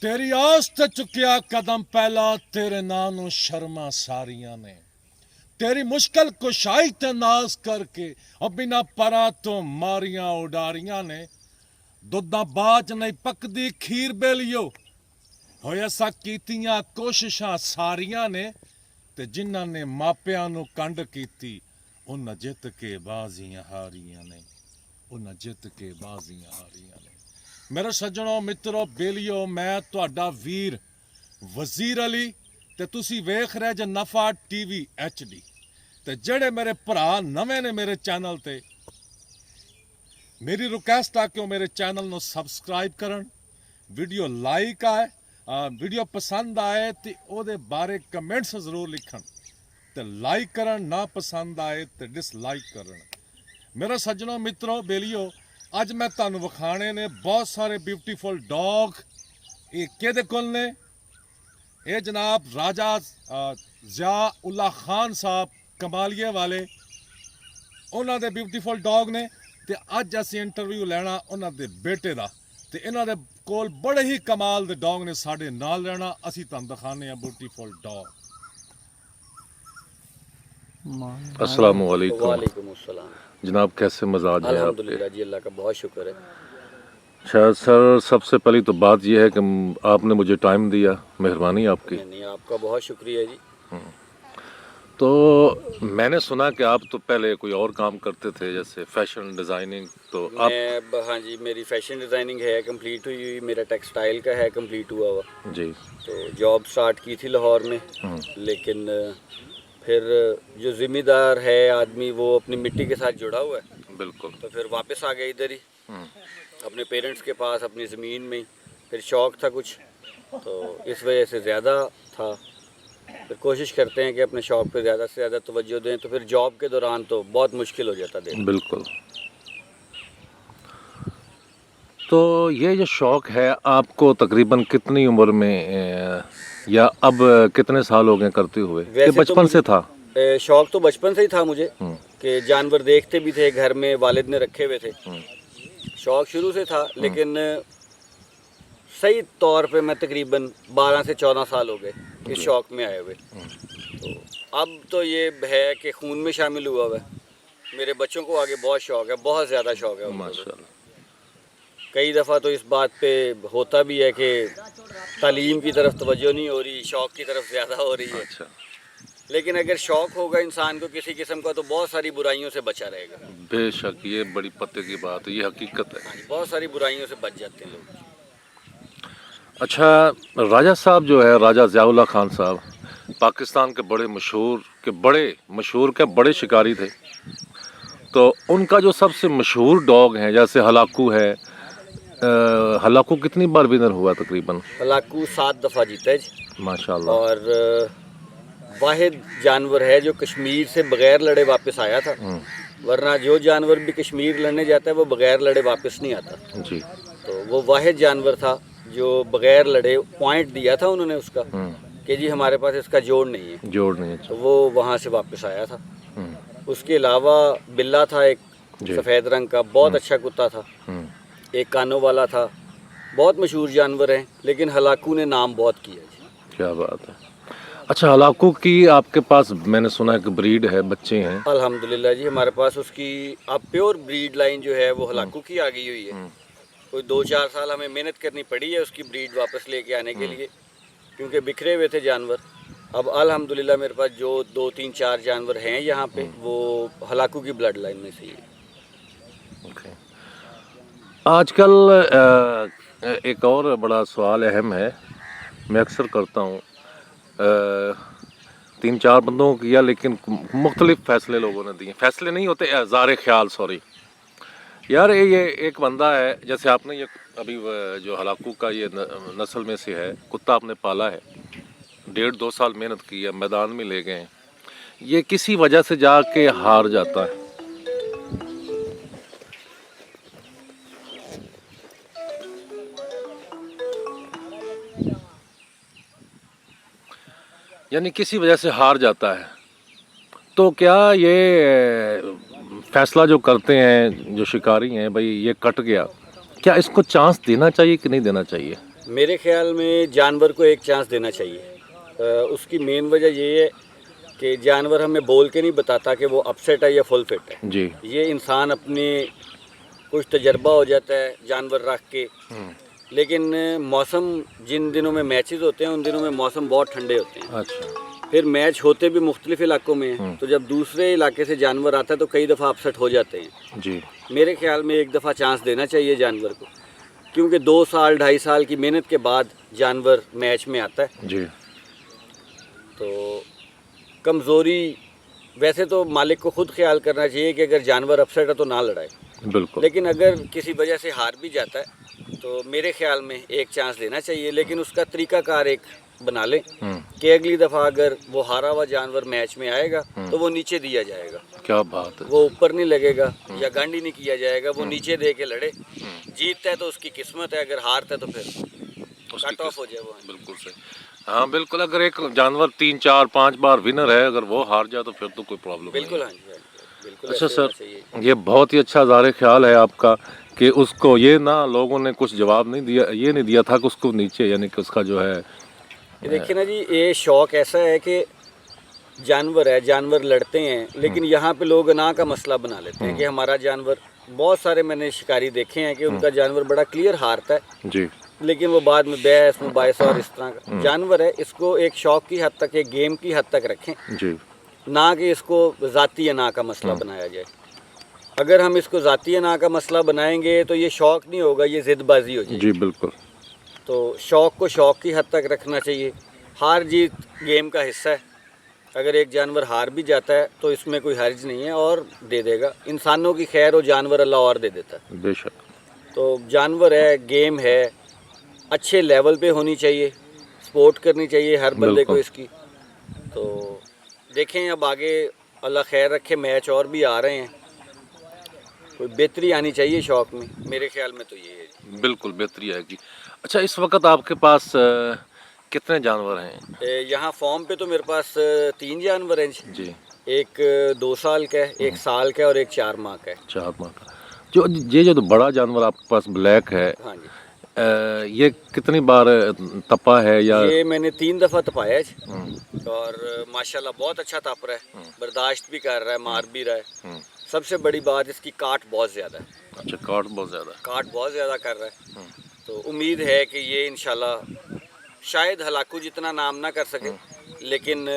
तेरी आस ते चुकिया कदम पहला तेरे नां नू शर्मा सारियां ने तेरी मुश्किल कुशाई ते नाज करके बिना परा तो मारियां उडारियां ने दुद्धा बाज नहीं पकदी खीर बेलियो होया सा कीतियां कोशिशां सारियां ने ते जिन्हां ने मापियां नू कंड कीती उन्हां जित के बाजियां हारियां ने उन्हां जित के बाजियां हारियां ने। मेरे सज्जनों मित्रों बेलियो मैं तुहाडा वीर वजीर अली ते तुसी वेख रहे जे नफा टीवी HD ते जेड़े मेरे भरा नवे ने मेरे चैनल ते मेरी रिक्वेस्ट आ कि वो मेरे चैनल नू सबसक्राइब करन, वीडियो लाइक आए वीडियो पसंद आए तो ओदे बारे कमेंट्स जरूर लिखन ते लाइक करन, ना पसंद आए तो डिसलाइक करन। मेरे सज्जनों मित्रों बेलियो अज मैं तुहानू विखाने ने बहुत सारे ब्यूटीफुल डॉग। ये केदे कोल ने? ये जनाब राजा ज़िया उल्ला खान साहब कमालिए वाले उन्हों दे ब्यूटीफुल डॉग ने ते अज असी इंटरव्यू लेना उन्हों दे बेटे दा ते इन्हों दे कोल बड़े ही कमाल दे डॉग ने साडे नाल रहना असी तुहानू दिखाने हैं ब्यूटीफुल डॉग। अस्सलाम वालेकुम। वालेकुम अस्सलाम। जनाब कैसे मजाज है आपके? अल्हम्दुलिल्लाह जी, अल्लाह का बहुत शुक्र है। अच्छा सर, सबसे पहली तो बात यह है कि आपने मुझे टाइम दिया, मेहरबानी आपकी। नहीं, आपका बहुत शुक्रिया जी। तो मैंने सुना कि आप तो पहले कोई और काम करते थे जैसे फैशन डिज़ाइनिंग, तो आप हाँ जी, मेरी फैशन डिज़ाइनिंग है कंप्लीट हुई, मेरा टेक्सटाइल का है कंप्लीट हुआ हुआ जी। तो जॉब स्टार्ट की थी लाहौर में, लेकिन फिर जो ज़िम्मेदार है आदमी वो अपनी मिट्टी के साथ जुड़ा हुआ है, बिल्कुल। तो फिर वापस आ गया इधर ही अपने पेरेंट्स के पास अपनी ज़मीन में ही। फिर शौक़ था कुछ तो इस वजह से ज़्यादा था, फिर कोशिश करते हैं कि अपने शौक़ पे ज़्यादा से ज़्यादा तवज्जो दें, तो फिर जॉब के दौरान तो बहुत मुश्किल हो जाता देना। बिल्कुल। तो ये जो शौक़ है आपको तकरीबन कितनी उम्र में या अब कितने साल हो गए करते हुए कि बचपन से था? शौक़ तो बचपन से ही था मुझे कि जानवर देखते भी थे, घर में वालिद ने रखे हुए थे, शौक़ शुरू से था। लेकिन सही तौर पे मैं तकरीबन 12 से 14 साल हो गए इस शौक़ में आए हुए। तो अब तो ये है कि खून में शामिल हुआ हुआ है। मेरे बच्चों को आगे बहुत शौक़ है, बहुत ज़्यादा शौक़ है उनको। माशाल्लाह। कई दफ़ा तो इस बात पे होता भी है कि तालीम की तरफ तवज्जो नहीं हो रही, शौक़ की तरफ ज़्यादा हो रही है। अच्छा। लेकिन अगर शौक़ होगा इंसान को किसी किस्म का तो बहुत सारी बुराइयों से बचा रहेगा। बेशक, ये बड़ी पते की बात है, ये हकीकत है। हाँ जी, बहुत सारी बुराइयों से बच जाते हैं लोग। अच्छा, राजा साहब जो है, राजा ज़िया खान साहब पाकिस्तान के बड़े शिकारी थे। तो उनका जो सबसे मशहूर डॉग है जैसे हलाकू है, हलाकू कितनी बार विनर हुआ तकरीबन? हलाकू 7 दफ़ा जीता है जी। माशाल्लाह। और वाहिद जानवर है जो कश्मीर से बग़ैर लड़े वापस आया था, वरना जो जानवर भी कश्मीर लड़ने जाता है वो बग़ैर लड़े वापस नहीं आता जी। तो वो वाहिद जानवर था जो बग़ैर लड़े पॉइंट दिया था उन्होंने उसका कि जी हमारे पास इसका जोड़ नहीं है, तो वो वहाँ से वापस आया था। उसके अलावा बिल्ला था एक सफ़ेद रंग का, बहुत अच्छा कुत्ता था, एक कानों वाला था, बहुत मशहूर जानवर हैं, लेकिन हलाकू ने नाम बहुत किया जी। क्या बात है। अच्छा, हलाकू की आपके पास मैंने सुना है कि ब्रीड है, बच्चे हैं? अल्हम्दुलिल्लाह जी, हमारे पास उसकी अब प्योर ब्रीड लाइन जो है वो हलाकू की आ गई हुई है। कोई 2-4 साल हमें मेहनत करनी पड़ी है उसकी ब्रीड वापस लेके आने के लिए, क्योंकि बिखरे हुए थे जानवर। अब अल्हम्दुलिल्लाह मेरे पास जो 2-3-4 जानवर हैं यहाँ पे वो हलाकू की ब्लड लाइन में से ही है। आजकल एक और बड़ा सवाल अहम है, मैं अक्सर करता हूँ, 3-4 बंदों को किया लेकिन मुख्तलिफ फ़ैसले लोगों ने दिए। फ़ैसले नहीं होते, एज़ार ख्याल, सॉरी यार। ये एक बंदा है, जैसे आपने ये अभी जो हलाकू का ये नस्ल में से है कुत्ता आपने पाला है, 1.5-2 साल मेहनत की है, मैदान में ले गए, ये किसी वजह से जाके हार जाता है। यानी किसी वजह से हार जाता है, तो क्या ये फैसला जो करते हैं जो शिकारी हैं, भाई ये कट गया, क्या इसको चांस देना चाहिए कि नहीं देना चाहिए? मेरे ख्याल में जानवर को एक चांस देना चाहिए। उसकी मेन वजह ये है कि जानवर हमें बोल के नहीं बताता कि वो अपसेट है या फुल फिट है। जी। ये इंसान अपने कुछ तजर्बा हो जाता है जानवर रख के। लेकिन मौसम जिन दिनों में मैचेस होते हैं उन दिनों में मौसम बहुत ठंडे होते हैं। अच्छा। फिर मैच होते भी मुख्तलिफ इलाकों में हैं, तो जब दूसरे इलाके से जानवर आता है तो कई दफ़ा अपसेट हो जाते हैं। जी। मेरे ख्याल में एक दफ़ा चांस देना चाहिए जानवर को, क्योंकि 2 साल 2.5 साल की मेहनत के बाद जानवर मैच में आता है। जी। तो कमज़ोरी वैसे तो मालिक को खुद ख्याल करना चाहिए कि अगर जानवर अपसेट है तो ना लड़ाए, बिल्कुल। लेकिन अगर किसी वजह से हार भी जाता है तो मेरे ख्याल में एक चांस देना चाहिए, लेकिन उसका तरीकाकार एक बना लें कि अगली दफ़ा अगर वो हारा हुआ जानवर मैच में आएगा तो वो नीचे दिया जाएगा। क्या बात है। वो ऊपर नहीं लगेगा या गांडी नहीं किया जाएगा, वो नीचे दे के लड़े। जीतता है तो उसकी किस्मत है, अगर हारता है तो फिर कट ऑफ हो जाए वो। बिल्कुल सही। हाँ बिल्कुल, अगर एक जानवर 3 4 5 बार विनर है, अगर वो हार जाए तो फिर तो कोई प्रॉब्लम नहीं। बिल्कुल, हाँ जी, हाँ जी, बिल्कुल। अच्छा ऐसे होना सर, चाहिए। ये बहुत ही अच्छा ज़ाहिर ख्याल है आपका कि उसको ये ना लोगों ने कुछ जवाब नहीं दिया, ये नहीं दिया था कि उसको नीचे, यानी कि उसका जो है ये देखिए ना जी, ये शौक ऐसा है कि जानवर है, जानवर लड़ते हैं, लेकिन यहाँ पे लोग अना का मसला बना लेते हैं कि हमारा जानवर। बहुत सारे मैंने शिकारी देखे हैं कि उनका जानवर बड़ा क्लियर हारता है, जी। लेकिन वो बाद में बहस मुबाहिसा और इस तरह का जानवर है। इसको एक शौक की हद तक, एक गेम की हद तक रखें, जी। ना कि इसको ज़ाती अना का मसला बनाया जाए। अगर हम इसको ज़ाती अना का मसला बनाएंगे तो ये शौक नहीं होगा, ये ज़िदबाजी हो जाएगी। जी बिल्कुल। तो शौक को शौक की हद तक रखना चाहिए। हार जीत गेम का हिस्सा है। अगर एक जानवर हार भी जाता है तो इसमें कोई हर्ज नहीं है, और दे देगा। इंसानों की खैर हो, जानवर अल्लाह और दे देता है। बेशक। तो जानवर है, गेम है, अच्छे लेवल पे होनी चाहिए, सपोर्ट करनी चाहिए हर बंदे को बिल्कुल। इसकी। तो देखें अब आगे, अल्लाह खैर रखे, मैच और भी आ रहे हैं, कोई बेहतरी आनी चाहिए शौक में। मेरे ख्याल में तो ये है। बिल्कुल बेहतरी आएगी। अच्छा, इस वक्त आपके पास कितने जानवर हैं? यहाँ फॉर्म पे तो मेरे पास 3 जानवर हैं जी। जी। एक 2 साल का है, 1 साल का है और एक 4 माह का है। 4 माह का। जो ये जो बड़ा जानवर आपके पास ब्लैक है, हाँ जी, ये कितनी बार तपा है या? ये मैंने 3 दफ़ा तपाया है जी, और माशाल्लाह बहुत अच्छा तप रहा है, बर्दाश्त भी कर रहा है, मार भी रहा है। सबसे बड़ी बात, इसकी काट बहुत ज़्यादा है। अच्छा, काट बहुत ज़्यादा। काट बहुत ज़्यादा कर रहा है। तो उम्मीद है कि ये इंशाल्लाह शायद हलाकू जितना नाम ना कर सके, लेकिन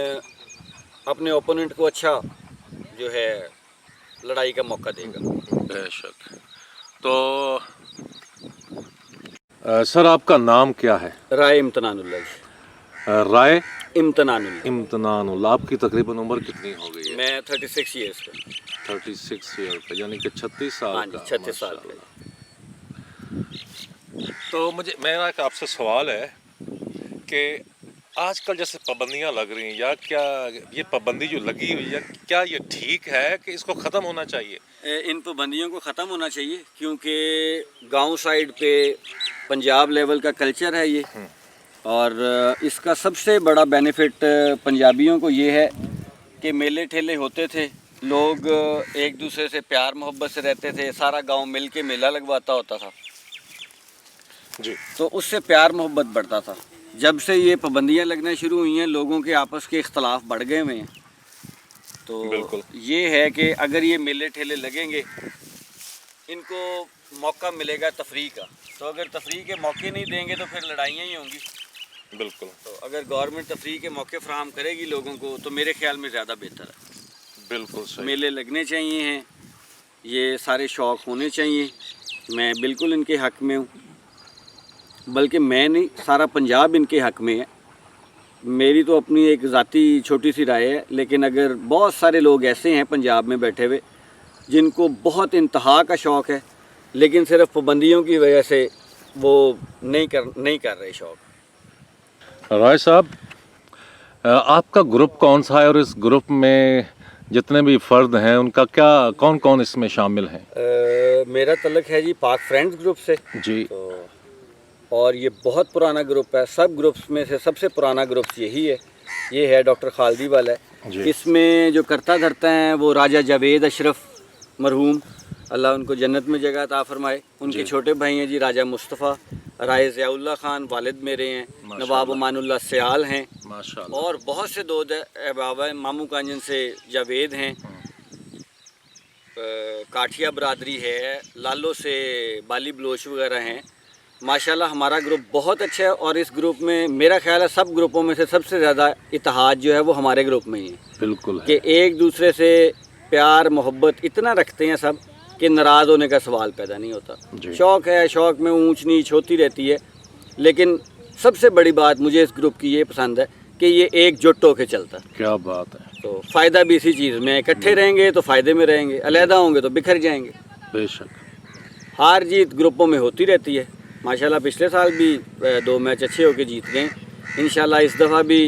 अपने ओपोनेंट को अच्छा जो है लड़ाई का मौका देगा। बेशक। तो सर, आपका नाम क्या है? राय इम्तनानुल्लाह जी। राय इम्तनानुल्लाह। इम्तनानुल्लाह। आपकी तकरीबन उम्र कितनी हो गई है? मैं 36 ईयर्स का। 36 ईयर का, यानी कि 36 साल हाँ जी, का। 36 साल का। तो मेरा एक आपसे सवाल है कि आजकल जैसे पाबंदियां लग रही हैं, या क्या ये पाबंदी जो लगी हुई है, क्या ये ठीक है कि इसको ख़त्म होना चाहिए? इन पाबंदियों को ख़त्म होना चाहिए, क्योंकि गांव साइड पे पंजाब लेवल का कल्चर है ये, और इसका सबसे बड़ा बेनिफिट पंजाबियों को ये है कि मेले ठेले होते थे, लोग एक दूसरे से प्यार मोहब्बत से रहते थे, सारा गांव मिल के मेला लगवाता होता था जी। तो उससे प्यार मोहब्बत बढ़ता था। जब से ये पाबंदियां लगना शुरू हुई हैं, लोगों के आपस के इख्तलाफ बढ़ गए हुए हैं। तो बिल्कुल। ये है कि अगर ये मेले ठेले लगेंगे, इनको मौका मिलेगा तफरीह का, तो अगर तफरीह के मौके नहीं देंगे तो फिर लड़ाइयाँ ही होंगी। बिल्कुल। तो अगर गवर्नमेंट तफरीह के मौके फराहम करेगी लोगों को, तो मेरे ख्याल में ज़्यादा बेहतर है। बिल्कुल सही। मेले लगने चाहिए हैं, ये सारे शौक़ होने चाहिए। मैं बिल्कुल इनके हक़ में हूँ, बल्कि मैं नहीं, सारा पंजाब इनके हक़ में है। मेरी तो अपनी एक ज़ाती छोटी सी राय है, लेकिन अगर बहुत सारे लोग ऐसे हैं पंजाब में बैठे हुए जिनको बहुत इंतहा का शौक़ है, लेकिन सिर्फ पाबंदियों की वजह से वो नहीं कर रहे शौक़। राय साहब, आपका ग्रुप कौन सा है, और इस ग्रुप में जितने भी फ़र्द हैं उनका क्या, कौन कौन इसमें शामिल हैं? मेरा तल्लुक़ है जी पाक फ्रेंड्स ग्रुप से जी। तो, और ये बहुत पुराना ग्रुप है। सब ग्रुप्स में से सबसे पुराना ग्रुप यही है। ये है डॉक्टर खालदी वाला है। इसमें जो करता धरता हैं वो राजा जावेद अशरफ मरहूम, अल्लाह उनको जन्नत में जगह अता फरमाए। उनके छोटे भाई हैं जी राजा मुस्तफ़ा, राय ज़ियाउल्लाह खान वालिद मेरे हैं, माशाल्लाह। नवाब अमानुल्लाह सयाल हैं, माशाल्लाह। और बहुत से दोस्त अहबाब हैं। मामू कांजन से जावेद हैं, काठिया बरादरी है, लालो से बाली बलोच वगैरह हैं। माशाल्लाह हमारा ग्रुप बहुत अच्छा है, और इस ग्रुप में मेरा ख्याल है सब ग्रुपों में से सबसे ज़्यादा इत्तेहाद जो है वो हमारे ग्रुप में ही है, बिल्कुल है। कि एक दूसरे से प्यार मोहब्बत इतना रखते हैं सब कि नाराज़ होने का सवाल पैदा नहीं होता। जी। शौक़ है, शौक़ में ऊंच नीच होती रहती है, लेकिन सबसे बड़ी बात मुझे इस ग्रुप की ये पसंद है कि ये एकजुट होकर चलता है। क्या बात है। तो फ़ायदा भी इसी चीज़ में है, इकट्ठे रहेंगे तो फ़ायदे में रहेंगे, अलहदा होंगे तो बिखर जाएंगे। बेशक। हार जीत ग्रुपों में होती रहती है। माशाल्लाह पिछले साल भी 2 मैच अच्छे होकर जीत गए। इंशाल्लाह इस दफ़ा भी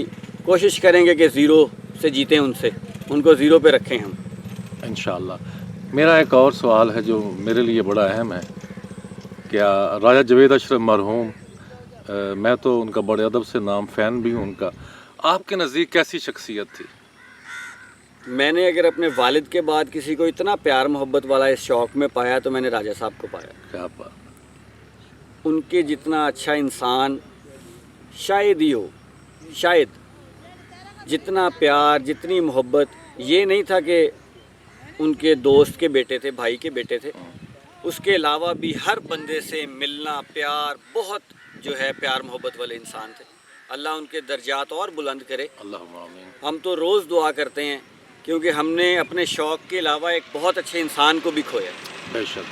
कोशिश करेंगे कि ज़ीरो से जीतें, उनको ज़ीरो पे रखें हम। इंशाल्लाह। मेरा एक और सवाल है जो मेरे लिए बड़ा अहम है। क्या राजा जावेद अशरफ मरहूम, मैं तो उनका बड़े अदब से नाम फ़ैन भी हूँ उनका, आपके नज़दीक कैसी शख्सियत थी? मैंने अगर अपने वालिद के बाद किसी को इतना प्यार मोहब्बत वाला इस शौक़ में पाया तो मैंने राजा साहब को पाया। क्या बात। उनके जितना अच्छा इंसान शायद ही हो, शायद। जितना प्यार, जितनी मोहब्बत, ये नहीं था कि उनके दोस्त के बेटे थे, भाई के बेटे थे, उसके अलावा भी हर बंदे से मिलना, प्यार, बहुत जो है प्यार मोहब्बत वाले इंसान थे। अल्लाह उनके दर्जात और बुलंद करे। अल्लाहुम्मा आमीन। हम तो रोज़ दुआ करते हैं, क्योंकि हमने अपने शौक़ के अलावा एक बहुत अच्छे इंसान को भी खोया। बेशक।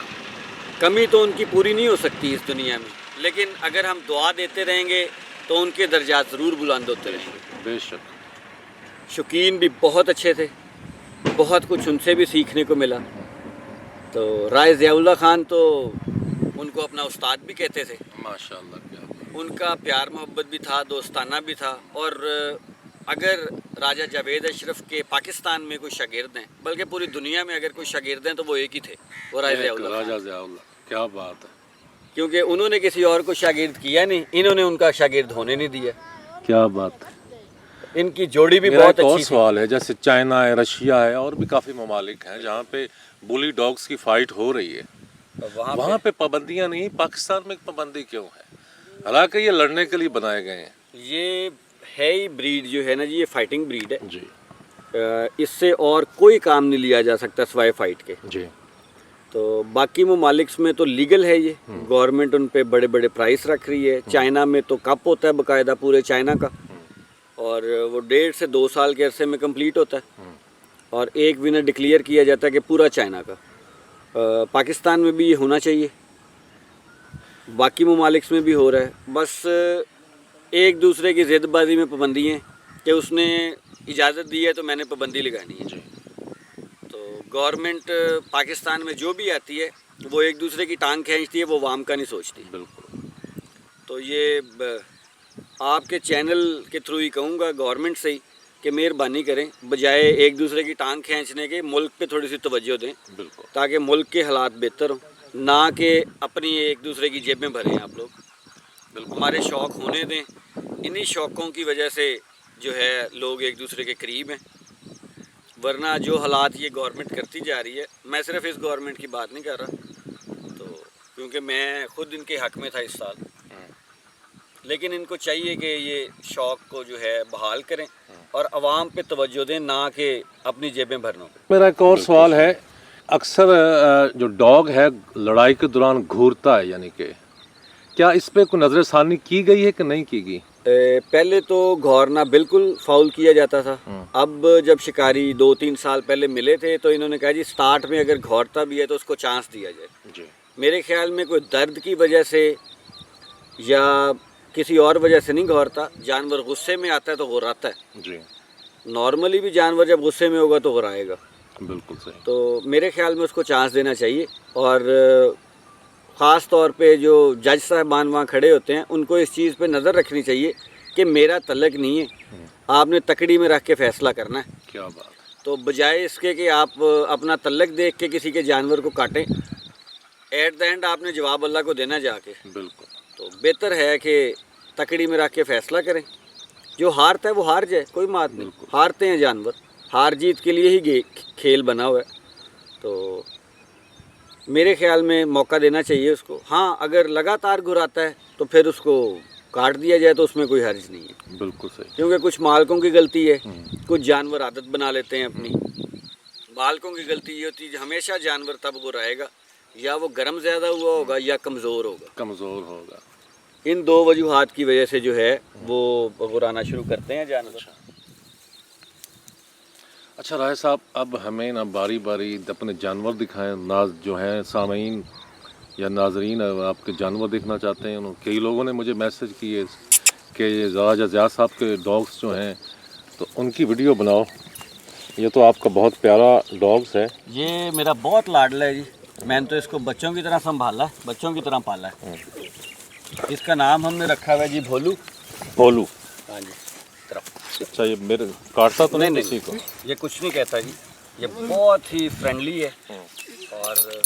कमी तो उनकी पूरी नहीं हो सकती इस दुनिया में, लेकिन अगर हम दुआ देते रहेंगे तो उनके दर्जात ज़रूर बुलंद होते रहेंगे। बेशक। शौकीन भी बहुत अच्छे थे, बहुत कुछ उनसे भी सीखने को मिला। तो राय ज़ियाउल्लाह खान तो उनको अपना उस्ताद भी कहते थे। माशाल्लाह। क्या बात। उनका प्यार मोहब्बत भी था, दोस्ताना भी था। और अगर राजा जावेद अशरफ के पाकिस्तान में कोई शागिर्द हैं, बल्कि पूरी दुनिया में अगर कोई शागिर्द हैं तो वो एक ही थे, वो राय ज़ियाउल्लाह खान। राजा ज़ियाउल्लाह। क्या बात है। क्योंकि उन्होंने किसी और को शागिर्द किया नहीं, इन्होंने उनका शागिर्द होने नहीं दिया। क्या बात है। इनकी जोड़ी भी मेरा बहुत एक और अच्छी थी। सवाल है, जैसे चाइना है, रशिया है, और भी काफ़ी ममालिक हैं जहाँ पे बुली डॉग्स की फ़ाइट हो रही है, वहाँ पे पाबंदियाँ नहीं, पाकिस्तान में पाबंदी क्यों है? हालांकि ये लड़ने के लिए बनाए गए हैं। ये है ही ब्रीड जो है ना जी, ये फाइटिंग ब्रीड है जी। इससे और कोई काम नहीं लिया जा सकता सिवाय फाइट के। जी। तो बाकी ममालिक्स में तो लीगल है ये, गवर्नमेंट उन पे बड़े बड़े प्राइस रख रही है। चाइना में तो कप होता है बाकायदा पूरे चाइना का, और वो 1.5 से 2 साल के अरसे में कंप्लीट होता है, और एक विनर डिक्लेयर किया जाता है कि पूरा चाइना का। पाकिस्तान में भी ये होना चाहिए, बाकी ममालिक्स में भी हो रहा है। बस एक दूसरे की ज़िदबाजी में पाबंदी है कि उसने इजाज़त दी है तो मैंने पाबंदी लगानी है। जी। तो गवर्नमेंट पाकिस्तान में जो भी आती है वो एक दूसरे की टांग खींचती है, वो वाम का नहीं सोचती। बिल्कुल। तो ये आपके चैनल के थ्रू ही कहूँगा गवर्नमेंट से ही कि मेहरबानी करें, बजाय एक दूसरे की टांग खींचने के मुल्क पे थोड़ी सी तवज्जो दें, बिल्कुल। ताकि मुल्क के हालात बेहतर हों, ना कि अपनी एक दूसरे की जेबें भरें आप लोग। बिल्कुल। हमारे शौक़ होने दें, इन्हीं शौक़ों की वजह से जो है लोग एक दूसरे के करीब हैं। वरना जो हालात ये गवर्नमेंट करती जा रही है, मैं सिर्फ इस गवर्नमेंट की बात नहीं कर रहा, तो क्योंकि मैं खुद इनके हक़ में था इस साल, लेकिन इनको चाहिए कि ये शौक़ को जो है बहाल करें और आवाम पे तवज्जो दें, ना कि अपनी जेबें भरनों पे। मेरा एक और सवाल है, अक्सर जो डॉग है लड़ाई के दौरान घूरता है, यानी कि क्या इस पे कोई नज़रसानी की गई है कि नहीं की गई? पहले तो घौरना बिल्कुल फाउल किया जाता था। अब जब शिकारी 2-3 साल पहले मिले थे तो इन्होंने कहा जी स्टार्ट में अगर घौरता भी है तो उसको चांस दिया जाए। जी। मेरे ख्याल में कोई दर्द की वजह से या किसी और वजह से नहीं घौरता, जानवर गुस्से में आता है तो घुराता है। जी। नॉर्मली भी जानवर जब गुस्से में होगा तो घुराएगा। बिल्कुल सही। तो मेरे ख्याल में उसको चांस देना चाहिए, और ख़ास तौर पे जो जज साहबान वहाँ खड़े होते हैं उनको इस चीज़ पे नज़र रखनी चाहिए कि मेरा तलक नहीं है, आपने तकड़ी में रख के फ़ैसला करना है। क्या बात। तो बजाय इसके कि आप अपना तलक देख के किसी के जानवर को काटें, एट द एंड आपने जवाब अल्लाह को देना जाके। बिल्कुल। तो बेहतर है कि तकड़ी में रख के फ़ैसला करें। जो हारता है वो हार जाए, कोई बात नहीं, हारते हैं जानवर, हार जीत के लिए ही खेल बना हुआ है। तो मेरे ख्याल में मौका देना चाहिए उसको। हाँ, अगर लगातार घुराता है तो फिर उसको काट दिया जाए तो उसमें कोई हर्ज नहीं है। बिल्कुल सही। क्योंकि कुछ मालकों की गलती है, कुछ जानवर आदत बना लेते हैं अपनी। मालकों की गलती ये होती है, हमेशा जानवर तब घुराएगा या वो गर्म ज़्यादा हुआ होगा या कमज़ोर होगा। कमज़ोर होगा। इन दो वजूहात की वजह से जो है वो घुराना शुरू करते हैं जानवर। अच्छा राय साहब, अब हमें ना बारी बारी अपने जानवर दिखाएं। नाज जो हैं सामीन या नाजरीन आपके जानवर देखना चाहते हैं। कई लोगों ने मुझे मैसेज किए कि राजा ज़िया साहब के डॉग्स जो हैं तो उनकी वीडियो बनाओ। ये तो आपका बहुत प्यारा डॉग्स है। ये मेरा बहुत लाडला है जी। मैंने तो इसको बच्चों की तरह संभाला है, बच्चों की तरह पाला है। इसका नाम हमने रखा हुआ है जी भोलू। भोलू। हाँ जी। अच्छा, ये मेरे काटता तो नहीं किसी को? ये कुछ नहीं कहता जी, ये बहुत ही फ्रेंडली है। और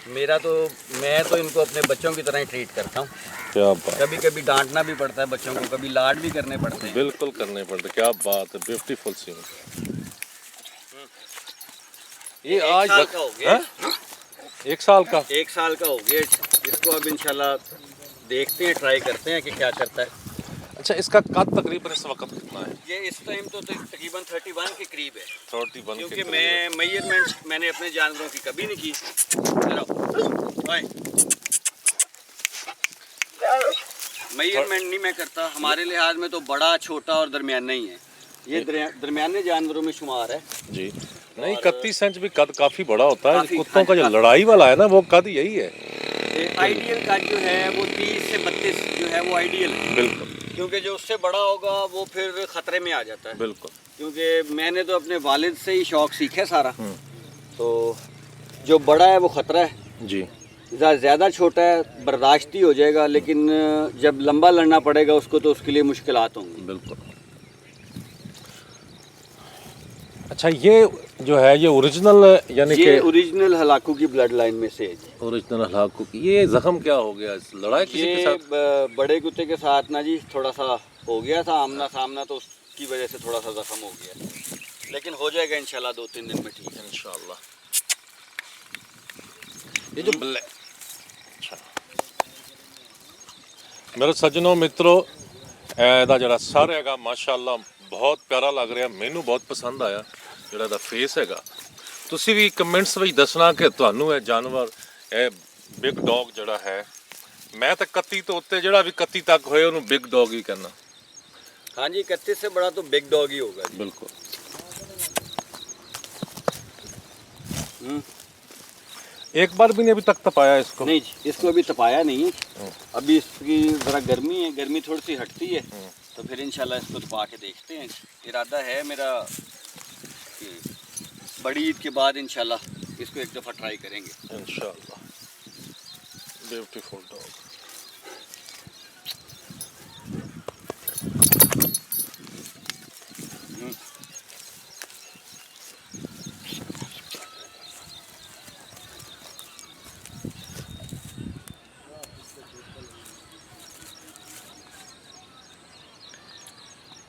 मैं तो इनको अपने बच्चों की तरह ही ट्रीट करता हूँ। क्या बात। कभी कभी डांटना भी पड़ता है बच्चों को, कभी लाड भी करने पड़ते हैं। बिल्कुल करने पड़ते। क्या बात है, ब्यूटीफुल सीन। ये आज साल का हो गया। 1 साल का? 1 साल का हो गया। इसको अब इंशाल्लाह देखते हैं, ट्राई करते हैं कि क्या करता है। अच्छा, इसका कद तकरीबन इस वक्त कितना है? ये इस टाइम तो तकरीबन 31 के करीब है। 31 क्योंकि मेजरमेंट मैंने अपने जानवरों की कभी नहीं की। मेजरमेंट नहीं मैं करता। हमारे लिहाज में तो बड़ा, छोटा और दरमियाना ही है। ये दरमियाने जानवरों में शुमार है जी। नहीं, 31 इंच भी कद काफ़ी बड़ा होता है। काफी, कुत्तों का जो लड़ाई वाला है ना, वो कद यही है। आइडियल कद जो है वो 30 से 32 जो है वो आइडियल है। बिल्कुल। क्योंकि जो उससे बड़ा होगा वो फिर ख़तरे में आ जाता है। बिल्कुल। क्योंकि मैंने तो अपने वालिद से ही शौक़ सीखा सारा। तो जो बड़ा है वो ख़तरा है जी। ज़्यादा छोटा है बर्दाश्त ही हो जाएगा, लेकिन जब लंबा लड़ना पड़ेगा उसको तो उसके लिए मुश्किलात होंगी। बिल्कुल। अच्छा, ये जो है ये ओरिजिनल यानी कि ये ओरिजिनल हलाकू की ब्लड लाइन में से है जी। ओरिजिनल हलाकू की। ये जख्म क्या हो गया? लड़ाई किसी के ये साथ? बड़े कुत्ते के साथ ना जी थोड़ा सा हो गया था आमना सामना, तो उसकी वजह से थोड़ा सा जख्म हो गया, लेकिन हो जाएगा इंशाल्लाह 2-3 दिन में ठीक है इंशाल्लाह। ये जो अच्छा मेरे सज्जनों मित्रों, ਇਹਦਾ ਜਿਹੜਾ ਸਰ ਹੈਗਾ ਮਾਸ਼ਾਅੱਲਾ ਬਹੁਤ ਪਿਆਰਾ ਲੱਗ ਰਿਹਾ। ਮੈਨੂੰ ਬਹੁਤ ਪਸੰਦ ਆਇਆ ਜਿਹੜਾ ਇਹਦਾ ਫੇਸ ਹੈਗਾ। ਤੁਸੀਂ ਵੀ ਕਮੈਂਟਸ ਵਿੱਚ ਦੱਸਣਾ ਕਿ ਤੁਹਾਨੂੰ ਇਹ ਜਾਨਵਰ, ਇਹ ਬਿਗ ਡੌਗ ਜਿਹੜਾ ਹੈ, ਮੈਂ ਤਾਂ 31 ਤੋਂ ਉੱਤੇ ਜਿਹੜਾ ਵੀ 31 ਤੱਕ ਹੋਏ ਉਹਨੂੰ ਬਿਗ ਡੌਗ ਹੀ ਕਹਿੰਦਾ। हाँ जी, 31 से बड़ा तो बिग डॉग ही होगा जी। बिल्कुल। एक बार भी नहीं अभी तक तपाया इसको? नहीं जी, इसको अभी तपाया नहीं है। अभी इसकी ज़रा गर्मी है, गर्मी थोड़ी सी हटती है तो फिर इंशाल्लाह इसको तपा के देखते हैं। इरादा है मेरा कि बड़ी ईद के बाद इंशाल्लाह इसको एक दफ़ा ट्राई करेंगे इंशाल्लाह। Beautiful dog.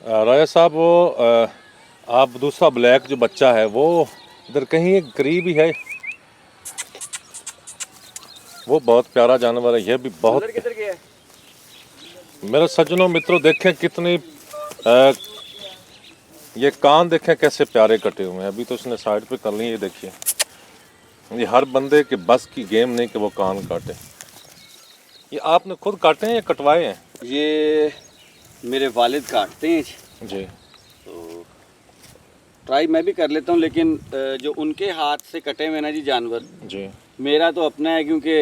राजा साहब, वो आप दूसरा ब्लैक जो बच्चा है वो इधर कहीं करीब ही है। वो बहुत प्यारा जानवर है। ये भी बहुत। किधर गया है? मेरे सज्जनों मित्रों, देखें कितनी ये कान देखें कैसे प्यारे कटे हुए हैं। अभी तो उसने साइड पे कर लिए। ये देखिए, ये हर बंदे के बस की गेम नहीं कि वो कान काटे। ये आपने खुद काटे हैं या कटवाए हैं? ये मेरे वालिद काटते हैं जी। तो ट्राई मैं भी कर लेता हूँ, लेकिन जो उनके हाथ से कटे हुए ना जी जानवर, जी, मेरा तो अपना है, क्योंकि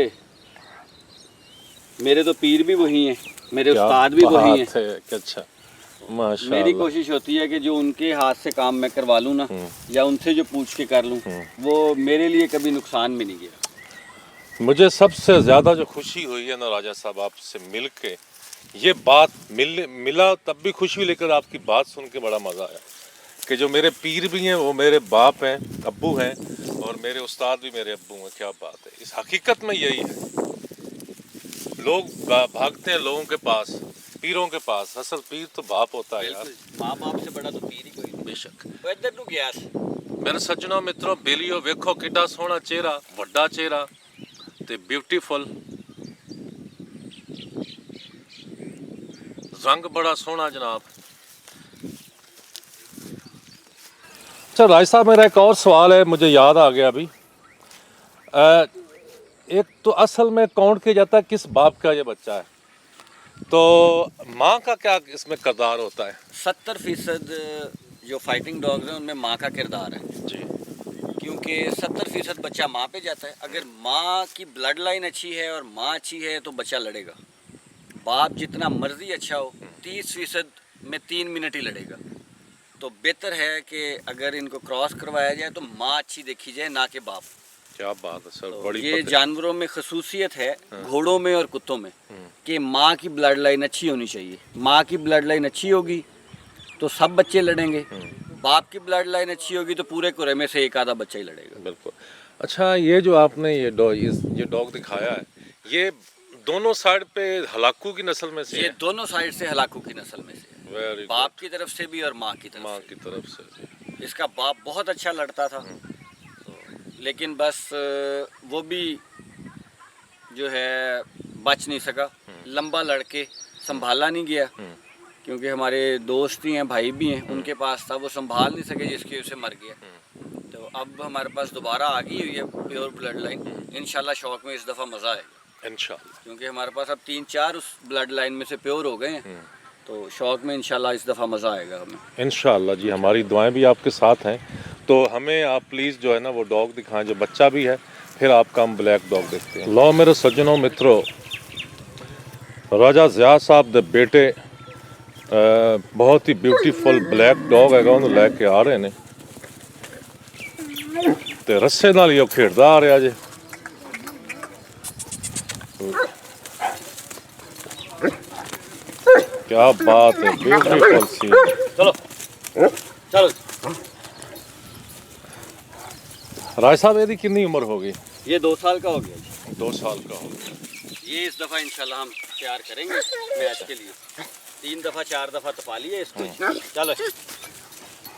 मेरे तो पीर भी वही हैं, मेरे उस्ताद भी वही हैं। अच्छा, माशाल्लाह। मेरी कोशिश होती है कि जो उनके हाथ से काम मैं करवा लूँ ना, या उनसे जो पूछ के कर लूँ, वो मेरे लिए कभी नुकसान में नहीं गया। मुझे सबसे ज़्यादा जो खुशी हुई है ना राजा साहब, आपसे मिल के, ये बात मिला तब भी खुशी हुई, लेकिन आपकी बात सुन के बड़ा मज़ा आया कि जो मेरे पीर भी हैं वो मेरे बाप हैं, अब्बू हैं, और मेरे उस्ताद भी मेरे अब्बू हैं। क्या बात है। इस हकीकत में यही है, लोग भागते हैं लोगों के पास, पीरों के पास। असल पीर तो बाप होता है यार। माँ बाप से बड़ा तो पीर ही कोई नहीं। बेशक। वो इधर नु गया ਮੇਰੇ ਸੱਜਣੋ ਮਿੱਤਰੋ ਬੇਲੀਓ ਵੇਖੋ ਕਿੱਡਾ ਸੋਹਣਾ ਚਿਹਰਾ, ਵੱਡਾ ਚਿਹਰਾ ਤੇ ਬਿਊਟੀਫੁਲ रंग बड़ा सोहना जनाब। अच्छा राज साहब, मेरा एक और सवाल है, मुझे याद आ गया अभी। एक तो असल में काउंट किया जाता है किस बाप का ये बच्चा है, तो माँ का क्या इसमें किरदार होता है? 70% जो फाइटिंग डॉग्स हैं उनमें माँ का किरदार है जी। क्योंकि 70% बच्चा माँ पे जाता है। अगर माँ की ब्लड लाइन अच्छी है और माँ अच्छी है तो बच्चा लड़ेगा। बाप जितना मर्जी अच्छा हो 30% में 3 मिनट ही लड़ेगा। तो बेहतर है कि अगर इनको क्रॉस करवाया जाए तो माँ अच्छी देखी जाए, ना कि बाप। क्या बात है सर, तो बड़ी ये जानवरों में खसूसियत है, घोड़ों में और कुत्तों में, कि माँ की ब्लड लाइन अच्छी होनी चाहिए। माँ की ब्लड लाइन अच्छी होगी तो सब बच्चे लड़ेंगे, बाप की ब्लड लाइन अच्छी होगी तो पूरे कुरे में से एक आधा बच्चा ही लड़ेगा। बिल्कुल। अच्छा, ये जो आपने ये डॉग दिखाया है, ये दोनों साइड पे हलाकू की नस्ल में से ये है? दोनों साइड से हलाकू की नस्ल में से है। वेरी बाप की तरफ से भी और माँ की तरफ माँ से की तरफ से भी। भी। इसका बाप बहुत अच्छा लड़ता था, लेकिन बस वो भी जो है बच नहीं सका। लंबा लड़के संभाला नहीं गया, क्योंकि हमारे दोस्त ही हैं, भाई भी हैं, उनके पास था, वो संभाल नहीं सके जिसकी उसे मर गया। तो अब हमारे पास दोबारा आ गई हुई है प्योर ब्लड लाइन। इंशाल्लाह शौक में इस दफ़ा मज़ा आएगा, इंशाल्लाह। क्योंकि हमारे पास अब 3-4 उस ब्लड लाइन में से प्योर हो गए हैं। तो शौक में इंशाल्लाह इस दफ़ा मज़ा आएगा हमें। इंशाल्लाह जी, हमारी दुआएं भी आपके साथ हैं। तो हमें आप प्लीज़ जो है ना वो डॉग दिखाएं जो बच्चा भी है, फिर आपका हम ब्लैक डॉग देखते हैं। लो मेरे सज्जनों मित्रों, राजा ज़िया साहब दे बेटे बहुत ही ब्यूटीफुल ब्लैक डॉग हैगा, ਉਹਨੂੰ ਲੈ ਕੇ ਆ ਰਹੇ ਨੇ ਤੇ ਰੱਸੇ ਨਾਲ ਹੀ ਉਹ ਖੇਡਦਾ ਆ ਰਿਹਾ ਜੇ। क्या बात है, ब्यूटीफुल सी। चलो चलो। राज साहब, ਇਹਦੀ कितनी उम्र होगी? ये 2 साल का हो गया जी। 2 साल का हो गया। ये इस दफ़ा इंशाल्लाह हम तैयार करेंगे मैच के लिए। 3 दफ़ा 4 दफ़ा तपा लिए इसको। चलो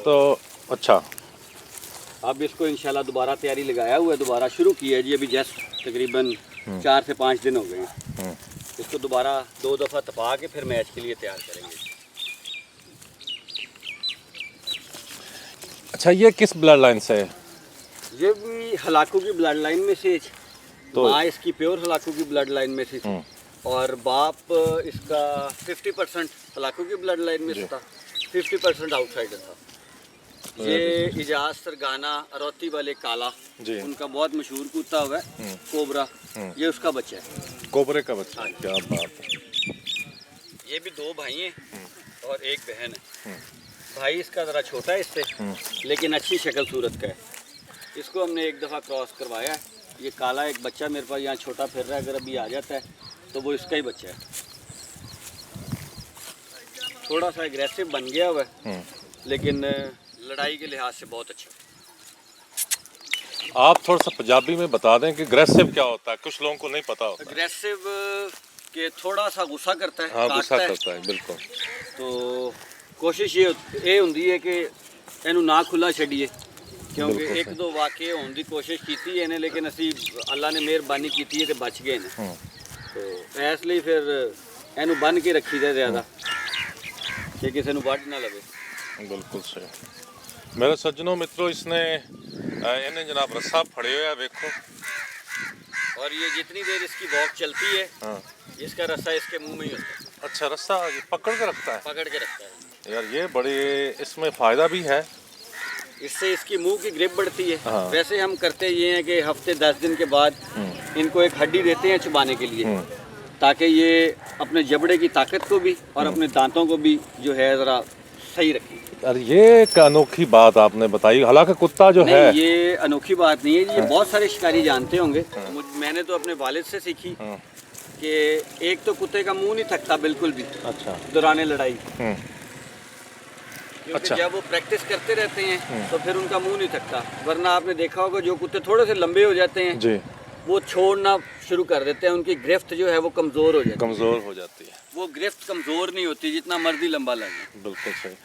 तो अच्छा, अब इसको इंशाल्लाह दोबारा तैयारी लगाया हुआ है, दोबारा शुरू की है जी। अभी जस्ट तकरीबन 4 से 5 दिन हो गए हैं। इसको दोबारा 2 दफ़ा तपा के फिर मैच के लिए तैयार करेंगे। अच्छा, ये किस ब्लड लाइन से है? ये भी हलाकू की ब्लड लाइन में से, तो माँ इसकी प्योर हलाकू की ब्लड लाइन में से थी, और बाप इसका 50% हलाकू की ब्लड लाइन में से था, 50% आउटसाइडर था। ये इजाज सरगाना अरौती वाले काला जी, उनका बहुत मशहूर कुत्ता हुआ है, कोबरा, ये उसका बच्चा है। कोबरे का बच्चा। क्या बात है। ये भी 2 भाई हैं और 1 बहन है। भाई इसका ज़रा छोटा है इससे, लेकिन अच्छी शक्ल सूरत का है। इसको हमने 1 दफ़ा क्रॉस करवाया है। ये काला एक बच्चा मेरे पास यहाँ छोटा फिर रहा है, अगर अभी आ जाता है तो वो इसका ही बच्चा है। थोड़ा सा एग्रेसिव बन गया हुआ है, लेकिन लड़ाई के लिहाज से बहुत अच्छा। आप थोड़ा सा पंजाबी में बता दें कि अग्रेसिव क्या होता है, कुछ लोगों को नहीं पता होता। एग्रेसिव के थोड़ा सा गुस्सा करता है, हाँ, गुस्सा काटता है। करता है, बिल्कुल। तो कोशिश ये होंदी है कि ਇਹਨੂੰ ਨਾ ਖੁੱਲਾ ਛੱਡੀਏ, ਕਿਉਂਕਿ ਬਿਲਕੁਲ ਇੱਕ ਦੋ ਵਾਕਿਆ ਹੋਣ ਦੀ ਕੋਸ਼ਿਸ਼ ਕੀਤੀ ਇਹਨੇ, ਲੇਕਿਨ ਅਸੀਂ ਅੱਲਾ ਨੇ ਮਿਹਰਬਾਨੀ ਕੀਤੀ ਹੈ ਤੇ ਬਚ ਗਏ ਨੇ। तो ਇਸ ਲਈ ਫਿਰ ਇਹਨੂੰ ਬੰਨ ਕੇ ਰੱਖੀਦਾ ਜ਼ਿਆਦਾ ਕਿ ਕਿਸੇ ਨੂੰ ਵੱਢ ਨਾ ਲਵੇ। बिल्कुल सही। मेरे सज्जनों मित्रों, इसने इन्हें जनाब रस्सा फड़े हुए वेखो, और ये जितनी देर इसकी वॉक चलती है, हाँ। इसका रस्सा इसके मुंह में ही होता है, अच्छा, रस्सा ये पकड़ के रखता है पकड़ के रखता है। यार, ये बड़े इसमें फ़ायदा भी है। इससे इसकी मुंह की ग्रिप बढ़ती है। हाँ। वैसे हम करते ये हैं कि हफ्ते 10 दिन के बाद इनको एक हड्डी देते हैं चबाने के लिए, ताकि ये अपने जबड़े की ताकत को भी और अपने दांतों को भी जो है ज़रा सही रखें। अरे ये एक अनोखी बात आपने बताई। हालांकि कुत्ता जो है, नहीं, ये अनोखी बात नहीं है, ये बहुत सारे शिकारी जानते होंगे। मैंने तो अपने वालिद से सीखी कि एक तो कुत्ते का मुंह नहीं थकता बिल्कुल भी अच्छा, दौरान लड़ाई, क्योंकि अच्छा। जब वो प्रैक्टिस करते रहते हैं तो फिर उनका मुंह नहीं थकता। वरना आपने देखा होगा जो कुत्ते थोड़े से लंबे हो जाते हैं जी, वो छोड़ना शुरू कर देते हैं, उनकी गिरफ्त जो है वो कमज़ोर हो जाती है। कमज़ोर हो जाती है। वो गिरफ्त कमज़ोर नहीं होती जितना मर्जी लंबा लगे। बिल्कुल सही।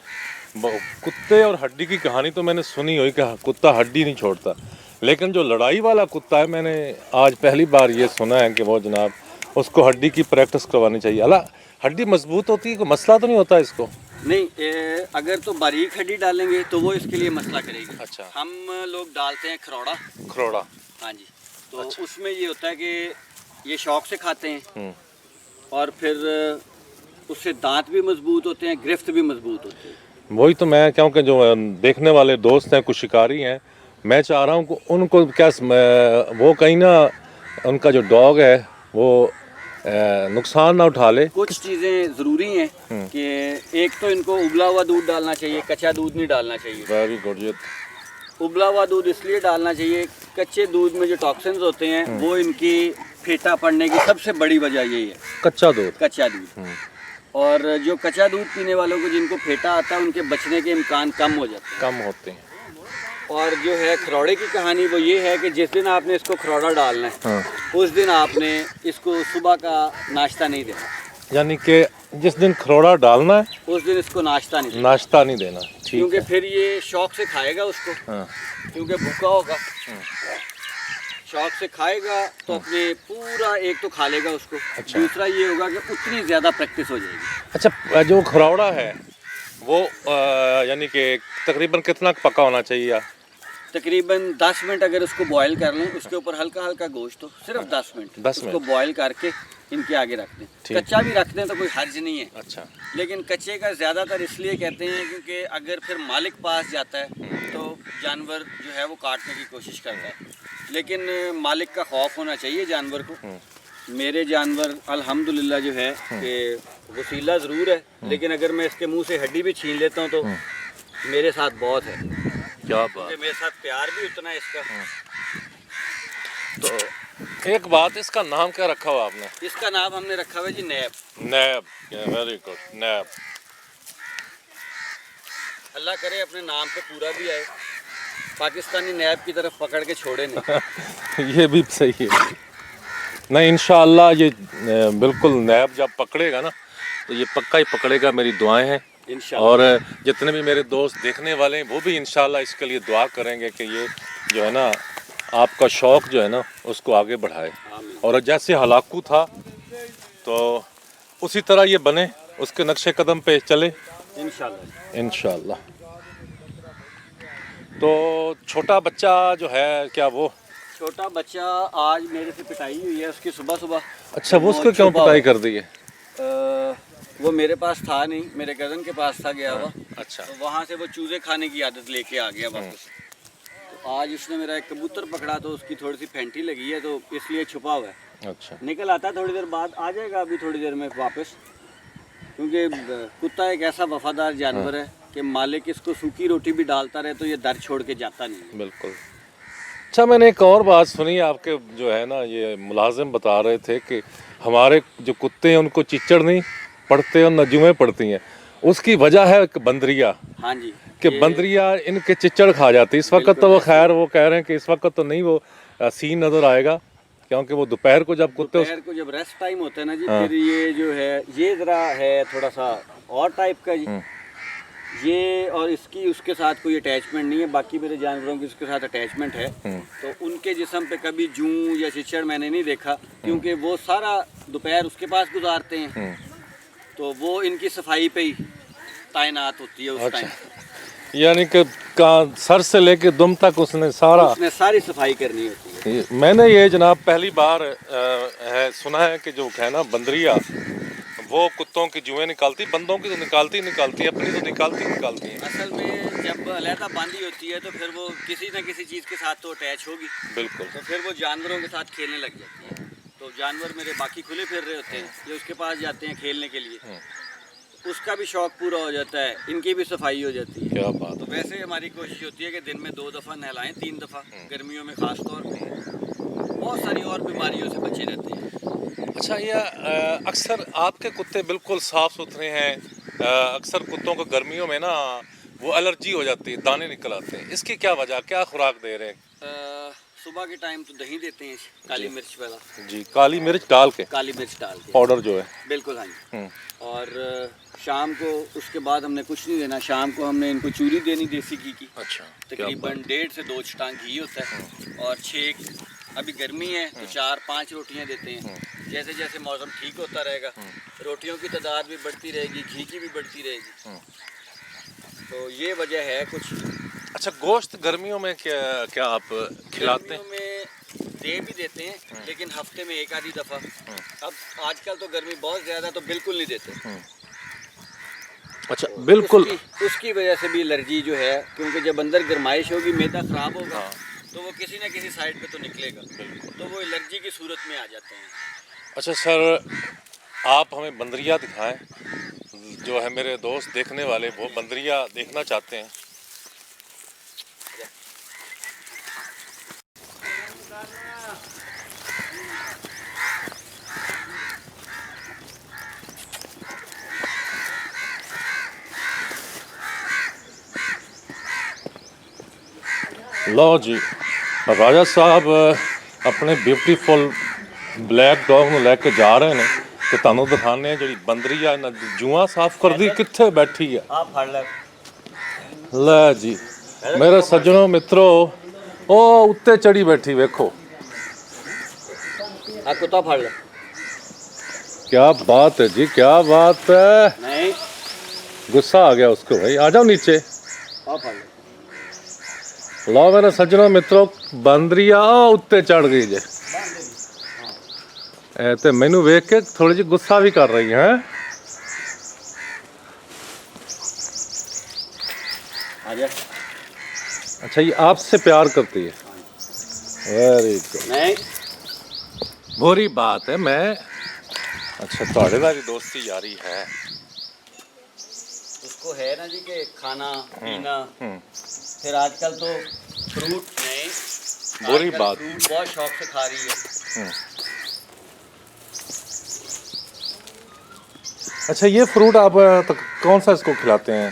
कुत्ते और हड्डी की कहानी तो मैंने सुनी हुई कि कुत्ता हड्डी नहीं छोड़ता, लेकिन जो लड़ाई वाला कुत्ता है मैंने आज पहली बार ये सुना है कि वो जनाब उसको हड्डी की प्रैक्टिस करवानी चाहिए। अला हड्डी मजबूत होती है, कोई मसला तो नहीं होता इसको? नहीं, अगर तो बारीक हड्डी डालेंगे तो वो इसके लिए मसला करेगी। अच्छा। हम लोग डालते हैं खरोड़ा। खरोड़ा। हाँ जी। तो अच्छा। उसमें ये होता है कि ये शौक से खाते हैं और फिर उससे दांत भी मजबूत होते हैं, गिरफ्त भी मजबूत होती है। वही तो मैं, क्योंकि जो देखने वाले दोस्त हैं कुछ शिकारी हैं, मैं चाह रहा हूँ कि उनको क्या वो कहीं ना उनका जो डॉग है वो नुकसान ना उठा ले। कुछ चीज़ें ज़रूरी हैं कि एक तो इनको उबला हुआ दूध डालना चाहिए, कच्चा दूध नहीं डालना चाहिए। Very good. ये उबला हुआ दूध इसलिए डालना चाहिए, कच्चे दूध में जो टॉक्सिन्स होते हैं वो इनकी फेटा पड़ने की सबसे बड़ी वजह यही है, कच्चा दूध। कच्चा दूध। और जो कच्चा दूध पीने वालों को जिनको फेटा आता है उनके बचने के इम्कान कम हो जाते हैं। कम होते हैं। और जो है खरौड़े की कहानी वो ये है कि जिस दिन आपने इसको खरौड़ा डालना है उस दिन आपने इसको सुबह का नाश्ता नहीं देना, यानी कि जिस दिन खरोड़ा डालना है उस दिन इसको नाश्ता नहीं देना, नाश्ता नहीं देना। ठीक क्योंकि है। फिर ये शौक से खाएगा उसको, हाँ। क्योंकि भूखा होगा, शौक से खाएगा तो अपने पूरा एक तो खा लेगा उसको। अच्छा। दूसरा ये होगा कि उतनी ज़्यादा प्रैक्टिस हो जाएगी। अच्छा, जो खरौड़ा है वो यानी कि तकरीबन कितना पका होना चाहिए? तकरीबन 10 मिनट अगर उसको बॉयल कर लें, उसके ऊपर हल्का हल्का गोश्त हो, सिर्फ 10 मिनट 10 उसको बॉयल करके इनके आगे रख दें। ठीक। कच्चा भी रख दें तो कोई हर्ज नहीं है। अच्छा। लेकिन कच्चे का ज़्यादातर इसलिए कहते हैं क्योंकि अगर फिर मालिक पास जाता है तो जानवर जो है वो काटने की कोशिश करता है, लेकिन मालिक का खौफ होना चाहिए जानवर को। मेरे जानवर अल्हम्दुलिल्लाह जो है कि वसीला ज़रूर है, लेकिन अगर मैं इसके मुंह से हड्डी भी छीन लेता हूँ तो मेरे साथ बहुत है। क्या बात। क्योंकि मेरे साथ प्यार भी उतना है इसका। तो एक बात, इसका नाम क्या रखा हुआ आपने? इसका नाम हमने रखा हुआ है जी नैब। नैब। वेरी गुड, नैब। अल्लाह करे अपने नाम पे पूरा भी आए, पाकिस्तानी नैब की तरफ पकड़ के छोड़े नहीं। ये भी सही है। नहीं, इंशाअल्लाह ये बिल्कुल नैब जब पकड़ेगा ना तो ये पक्का ही पकड़ेगा, मेरी दुआएं हैं। इंशाअल्लाह। और जितने भी मेरे दोस्त देखने वाले हैं वो भी इंशाअल्लाह इसके लिए दुआ करेंगे कि ये जो है ना आपका शौक़ जो है ना उसको आगे बढ़ाए, और जैसे हलाकू था तो उसी तरह ये बने, उसके नक्शे कदम पे चले इंशाअल्लाह। इंशाअल्लाह। तो छोटा बच्चा जो है, क्या वो छोटा बच्चा आज मेरे से पिटाई हुई है उसकी सुबह सुबह। अच्छा, वो उसको क्यों पिटाई कर दी है? वो मेरे पास था नहीं, मेरे कज़न के पास था गया हुआ। अच्छा। तो वहाँ से वो चूज़े खाने की आदत लेके आ गया वापस। तो आज उसने मेरा एक कबूतर पकड़ा तो उसकी थोड़ी सी फैंटी लगी है, तो इसलिए छुपा हुआ है। अच्छा। निकल आता है थोड़ी देर बाद, आ जाएगा अभी थोड़ी देर में वापस, क्योंकि कुत्ता एक ऐसा वफादार जानवर है कि मालिक इसको सूखी रोटी भी डालता रहे तो ये दर छोड़ के जाता नहीं। बिल्कुल। अच्छा, मैंने एक और बात सुनी, आपके जो है ना ये मुलाजिम बता रहे थे कि हमारे जो कुत्ते हैं उनको चिच्चड़ नहीं पड़ते और नजुमें पड़ती हैं, उसकी वजह है कि बंदरिया। हाँ जी। कि बंदरिया इनके चिच्चड़ खा जाती है। इस वक्त तो वो खैर वो कह रहे हैं कि इस वक्त तो नहीं वो सीन नज़र आएगा, क्योंकि वो दोपहर को जब कुत्ते दोपहर को जब रेस्ट टाइम होता है ना जी, फिर ये जो है ये ज़रा है थोड़ा सा और टाइप का जी। ये और इसकी उसके साथ कोई अटैचमेंट नहीं है, बाकी मेरे जानवरों की उसके साथ अटैचमेंट है। तो उनके जिस्म पे कभी जूं या चिचड़ मैंने नहीं देखा, क्योंकि वो सारा दोपहर उसके पास गुजारते हैं, तो वो इनकी सफाई पे ही तैनात होती है उस टाइम। यानी कि सर से लेके दुम तक उसने सारी सफाई करनी होती है। मैंने ये जनाब पहली बार है सुना है कि जो है ना बंदरिया वो कुत्तों की जुएं निकालती, बंदों की तो निकालती है, अपनी तो निकालती है। असल में जब अलहदा बांधी होती है तो फिर वो किसी न किसी चीज़ के साथ तो अटैच होगी। बिल्कुल। तो फिर वो जानवरों के साथ खेलने लग जाती है। तो जानवर मेरे बाकी खुले फिर रहे होते हैं, ये उसके पास जाते हैं खेलने के लिए, उसका भी शौक पूरा हो जाता है, इनकी भी सफाई हो जाती है। क्या बात। तो वैसे हमारी कोशिश होती है कि दिन में 2 दफ़ा नहलाएं, 3 दफ़ा, गर्मियों में ख़ास तौर पे। बहुत सारी और बीमारियों से बचे रहते हैं। अच्छा, ये अक्सर आपके कुत्ते बिल्कुल साफ़ सुथरे हैं, अक्सर कुत्तों को गर्मियों में ना वो एलर्जी हो जाती है, दाने निकल आते हैं, इसकी क्या वजह, क्या खुराक दे रहे हैं? सुबह के टाइम तो दही देते हैं काली मिर्च वाला, जी, काली मिर्च डाल के, काली मिर्च डाल के पाउडर जो है। बिल्कुल, हाँ जी। और शाम को उसके बाद हमने कुछ नहीं देना, शाम को हमने इनको चूरी देनी देसी घी की, अच्छा, तकरीबन 1.5 से 2 छटांग घी होता है, और 6, अभी गर्मी है तो 4-5 रोटियां देते हैं। जैसे जैसे मौसम ठीक होता रहेगा रोटियों की तादाद भी बढ़ती रहेगी, घी की भी बढ़ती रहेगी। तो ये वजह है कुछ। अच्छा, गोश्त गर्मियों में क्या क्या आप खिलाते हैं? गर्मियों में दे भी देते हैं, लेकिन हफ्ते में एक आधी दफ़ा। अब आजकल तो गर्मी बहुत ज़्यादा, तो बिल्कुल नहीं देते। अच्छा, बिल्कुल। उसकी वजह से भी एलर्जी जो है, क्योंकि जब अंदर गर्माइश होगी, मैदा ख़राब होगा, तो वो किसी ना किसी साइड पे तो निकलेगा, तो वो एलर्जी की सूरत में आ जाते हैं। अच्छा सर, आप हमें बंदरिया दिखाएं, जो है मेरे दोस्त देखने वाले वो बंदरिया देखना चाहते हैं। लो जी, राजा साहब अपने ब्यूटीफुल ब्लैक डॉग ਨੂੰ ਲੈ ਕੇ ਜਾ ਰਹੇ ਨੇ ਤੇ ਤੁਹਾਨੂੰ ਦਿਖਾਣੇ ਆ ਜਿਹੜੀ ਬੰਦਰੀ ਆ ਇਹਨਾਂ ਦੀ ਜੂਆਂ ਸਾਫ਼ ਕਰਦੀ ਕਿੱਥੇ ਬੈਠੀ ਆ। ਆ ਫੜ ਲੈ ਲੈ ਜੀ ਮੇਰੇ ਸੱਜਣੋ ਮਿੱਤਰੋ, ਉਹ ਉੱਤੇ ਚੜੀ ਬੈਠੀ ਵੇਖੋ। ਆ ਕੁੱਤਾ ਫੜ ਲੈ। क्या बात है जी, क्या बात है। नहीं, गुस्सा आ गया उसको भाई, आ जाओ नीचे। आ फड़ ले। लो मेरे सज्जनों मित्रों, बंदरिया उत्ते चढ़ गई जे ते मैनू वेख के थोड़ी जी गुस्सा भी कर रही है। आजा। अच्छा, ये आपसे प्यार करती है, वेरी गुड। नहीं, बुरी बात है। मैं अच्छा, थोड़े वाली दोस्ती यारी है। उसको है ना जी कि खाना पीना, फिर आजकल तो फ्रूट नहीं, बुरी आजकल बात। फ्रूट बहुत शौक से खा रही है। अच्छा, ये फ्रूट आप तो कौन सा इसको खिलाते हैं?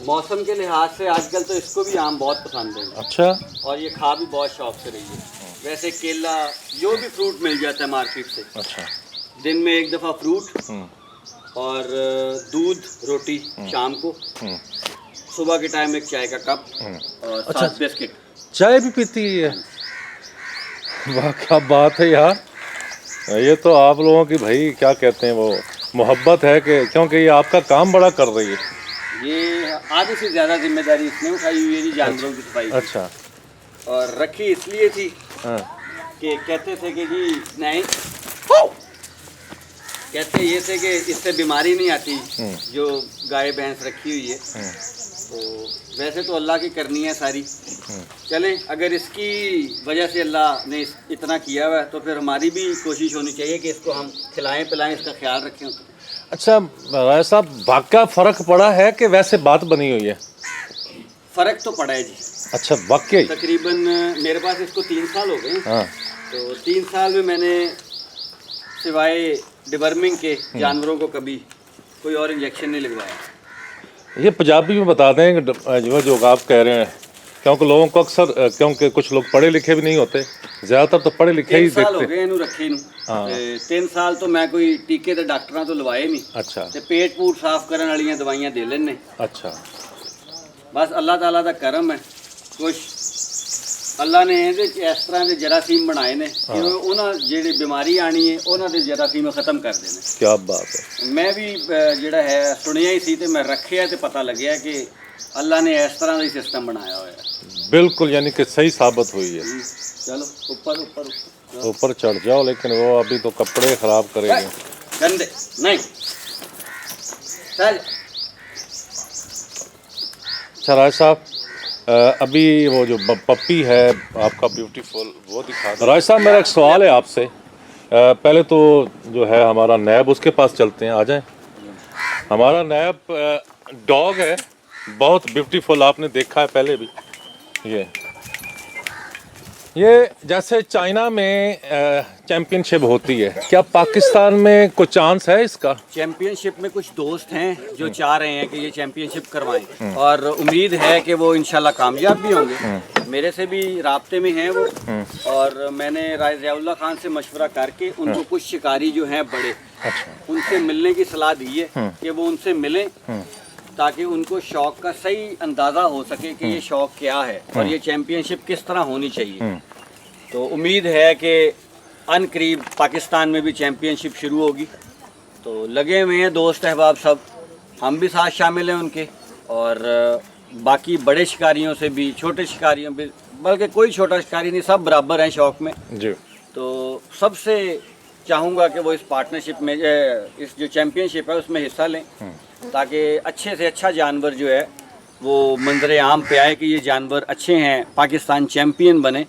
मौसम के लिहाज से आजकल तो इसको भी आम बहुत पसंद है, अच्छा, और ये खा भी बहुत शौक से रही है। वैसे केला, जो भी फ्रूट मिल जाता है मार्केट से, अच्छा, दिन में एक दफ़ा फ्रूट और दूध रोटी, शाम को सुबह के टाइम एक चाय का कप और अच्छा। 7 बिस्किट। चाय भी पीती है? वाह, क्या बात है यार। ये तो आप लोगों की भाई क्या कहते हैं वो मोहब्बत है कि, क्योंकि ये आपका काम बड़ा कर रही है। ये आधे से ज़्यादा जिम्मेदारी इसने उठाई हुई है जी, जानवरों की सफाई। अच्छा, और रखी इसलिए थी हाँ, कि कहते थे कि जी नहीं, कहते ये थे कि इससे बीमारी नहीं आती जो गाय भैंस रखी हुई है। तो वैसे तो अल्लाह की करनी है सारी। चलें, अगर इसकी वजह से अल्लाह ने इतना किया हुआ है, तो फिर हमारी भी कोशिश होनी चाहिए कि इसको हम खिलाएं पिलाएं, इसका ख्याल रखें। अच्छा राय साहब, वाकया फ़र्क पड़ा है कि वैसे बात बनी हुई है? फ़र्क तो पड़ा है जी। अच्छा, वाकई? तकरीबन मेरे पास इसको 3 साल हो गए। हाँ, तो 3 साल में मैंने सिवाय डिवर्मिंग के जानवरों को कभी कोई और इंजेक्शन नहीं लगवाया। ये पंजाबी में बता दें कि जो आप कह रहे हैं, क्योंकि लोगों को अक्सर, क्योंकि कुछ लोग पढ़े लिखे भी नहीं होते, ज़्यादातर तो पढ़े लिखे ही 3 साल हो देखते। गए इनू रखे नू। हाँ। 3 साल तो मैं कोई टीके ते डॉक्टरां तो लवाए नहीं, अच्छा, ते पेट पूट साफ करने वाली दवाइयां दे लेने। अच्छा, बस अल्लाह ताला दा करम है। कुछ अल्लाह ने ਇਹਦੇ ਇਸ ਤਰ੍ਹਾਂ ਦੇ ਜਰਾਸੀਮ ਬਣਾਏ ਨੇ ਕਿ ਉਹਨਾਂ ਜਿਹੜੀ ਬਿਮਾਰੀ ਆਣੀ ਹੈ ਉਹਨਾਂ ਦੇ ਜਰਾਸੀਮ ਖਤਮ ਕਰ ਦੇਣੇ। क्या बात है। ਮੈਂ ਵੀ ਜਿਹੜਾ ਹੈ ਸੁਣਿਆ ਹੀ ਸੀ ਤੇ ਮੈਂ ਰੱਖਿਆ ਤੇ ਪਤਾ ਲੱਗਿਆ ਕਿ अल्लाह ने इस तरह का सिस्टम बनाया हुआ है। बिल्कुल, यानी कि सही साबित हुई है। चलो ऊपर ऊपर ऊपर चढ़ जाओ, लेकिन वो अभी तो कपड़े खराब करेंगे। गंदे नहीं चल। अच्छा राज साहब, अभी वो जो पप्पी है आपका ब्यूटीफुल, वो दिखा दो। राज साहब, मेरा एक सवाल है आपसे। पहले तो जो है हमारा नैब, उसके पास चलते हैं, आ जाएं। हमारा नैब डॉग है, बहुत ब्यूटीफुल, आपने देखा है पहले भी। ये ये जैसे चाइना में चैंपियनशिप होती है, क्या पाकिस्तान में कोई चांस है इसका? चैंपियनशिप में कुछ दोस्त हैं जो चाह रहे हैं कि ये चैंपियनशिप करवाएं और उम्मीद है कि वो इंशाल्लाह कामयाब भी होंगे। मेरे से भी राब्ते में हैं वो, और मैंने ज़ियाउल्लाह खान से मशवरा करके उनको कुछ शिकारी जो हैं बड़े, उनसे मिलने की सलाह दी है कि वो उनसे मिलें ताकि उनको शौक का सही अंदाज़ा हो सके कि ये शौक क्या है और ये चैंपियनशिप किस तरह होनी चाहिए। तो उम्मीद है कि अनकरीब पाकिस्तान में भी चैंपियनशिप शुरू होगी। तो लगे हुए हैं दोस्त अहबाब सब, हम भी साथ शामिल हैं उनके, और बाकी बड़े शिकारियों से भी, छोटे शिकारियों भी, बल्कि कोई छोटा शिकारी नहीं, सब बराबर हैं शौक में जी। तो सबसे चाहूँगा कि वो इस पार्टनरशिप में, इस जो चैंपियनशिप है उसमें हिस्सा लें ताकि अच्छे से अच्छा जानवर जो है वो मंजर आम पे आए कि ये जानवर अच्छे हैं, पाकिस्तान चैंपियन बने,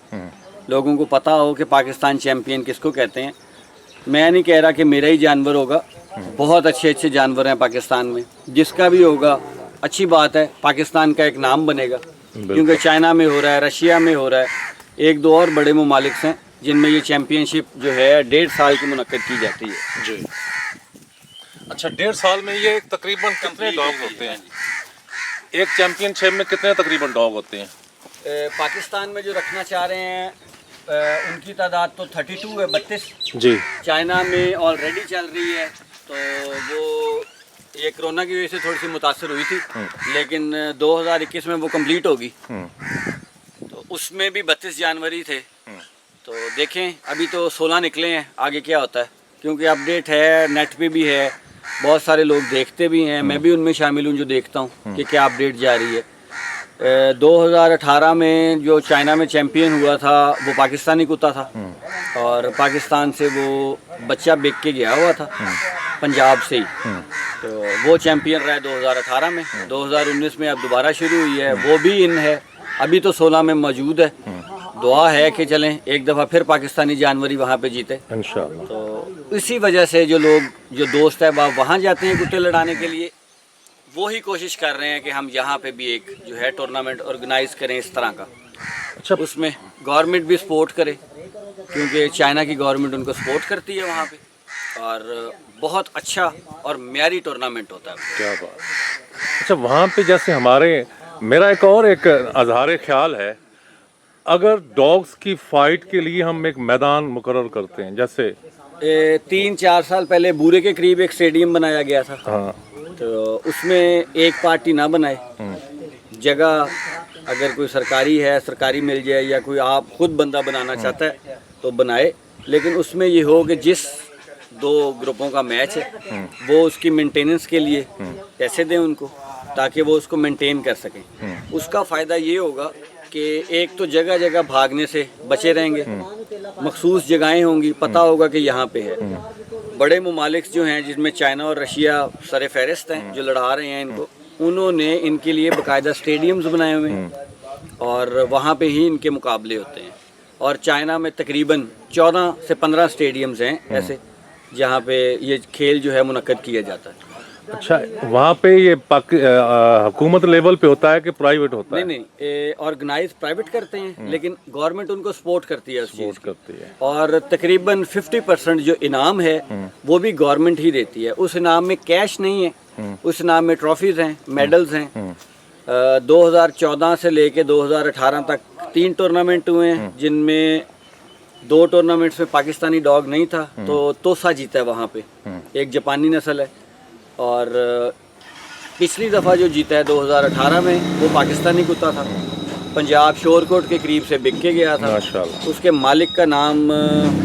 लोगों को पता हो कि पाकिस्तान चैंपियन किसको कहते हैं। मैं नहीं कह रहा कि मेरा ही जानवर होगा, बहुत अच्छे अच्छे जानवर हैं पाकिस्तान में, जिसका भी होगा अच्छी बात है, पाकिस्तान का एक नाम बनेगा। क्योंकि चाइना में हो रहा है, रशिया में हो रहा है, एक दो और बड़े ममालिक हैं जिनमें ये चैंपियनशिप जो है 1.5 साल की मुनक्कद की जाती है जी। अच्छा, 1.5 साल में ये तकरीबन कितने डॉग होते हैं? एक चैंपियनशिप में कितने तकरीबन डॉग होते हैं? पाकिस्तान में जो रखना चाह रहे हैं उनकी तादाद तो 32 है, 32 जी। चाइना में ऑलरेडी चल रही है, तो वो ये कोरोना की वजह से थोड़ी सी मुतासर हुई थी, लेकिन 2021 में वो कंप्लीट होगी। तो उसमें भी 32 जानवर ही थे। तो देखें, अभी तो 16 निकले हैं, आगे क्या होता है, क्योंकि अपडेट है, नेट पे भी है, बहुत सारे लोग देखते भी हैं, मैं भी उनमें शामिल हूँ जो देखता हूँ कि क्या अपडेट जा रही है। 2018 में जो चाइना में चैंपियन हुआ था वो पाकिस्तानी कुत्ता था, और पाकिस्तान से वो बच्चा बिक के गया हुआ था पंजाब से ही, तो वो चैंपियन रहा है 2018 में। 2019 में अब दोबारा शुरू हुई है, वो भी इन है, अभी तो 16 में मौजूद है। दुआ है कि चलें एक दफ़ा फिर पाकिस्तानी जानवरी वहाँ पे जीते इंशाअल्लाह। तो इसी वजह से जो लोग, जो दोस्त है बाप वहाँ जाते हैं कुत्ते लड़ाने के लिए, वो ही कोशिश कर रहे हैं कि हम यहाँ पे भी एक जो है टूर्नामेंट ऑर्गेनाइज करें इस तरह का। अच्छा, उसमें गवर्नमेंट भी सपोर्ट करे, क्योंकि चाइना की गवर्नमेंट उनको सपोर्ट करती है वहाँ पे, और बहुत अच्छा और म्यारी टूर्नामेंट होता है। क्या बात। अच्छा, वहाँ पे जैसे हमारे, मेरा एक और एक अजहार ख्याल है, अगर डॉग्स की फाइट के लिए हम एक मैदान मुकर्रर करते हैं, जैसे 3-4 साल पहले बूरे के करीब एक स्टेडियम बनाया गया था, हाँ, तो उसमें एक पार्टी ना बनाए, जगह अगर कोई सरकारी है, सरकारी मिल जाए, या कोई आप खुद बंदा बनाना चाहता है तो बनाए, लेकिन उसमें ये हो कि जिस 2 ग्रुपों का मैच है वो उसकी मेंटेनेंस के लिए पैसे दें उनको, ताकि वो उसको मेंटेन कर सकें। उसका फ़ायदा ये होगा कि एक तो जगह जगह भागने से बचे रहेंगे, मखसूस जगहें होंगी, पता होगा कि यहाँ पे है। बड़े ममालिक जो हैं, जिसमें चाइना और रशिया सर फहरिस्त हैं, जो लड़ा रहे हैं इनको, उन्होंने इनके लिए बाकायदा स्टेडियम्स बनाए हुए हैं और वहाँ पे ही इनके मुकाबले होते हैं। और चाइना में तकरीबन 14 से 15 स्टेडियम्स हैं ऐसे, जहाँ पे ये खेल जो है मुनक्कद किया जाता है। अच्छा, वहाँ पे ये हुकूमत लेवल पे होता है कि प्राइवेट होता है? नहीं, ऑर्गेनाइज प्राइवेट करते हैं, लेकिन गवर्नमेंट उनको सपोर्ट करती है उस चीज़ करती है, और तकरीबन 50% जो इनाम है वो भी गवर्नमेंट ही देती है। उस इनाम में कैश नहीं है, उस इनाम में ट्रॉफीज़ हैं, मेडल्स हैं। 2014 से लेके 2018 तक 3 टूर्नामेंट हुए हैं, जिनमें 2 टूर्नामेंट्स में पाकिस्तानी डॉग नहीं था, तो तोसा जीता है वहाँ पे, एक जापानी नस्ल है। और पिछली दफ़ा जो जीता है 2018 में वो पाकिस्तानी कुत्ता था, पंजाब शोरकोट के करीब से बिक के गया था। माशाल्लाह। उसके मालिक का नाम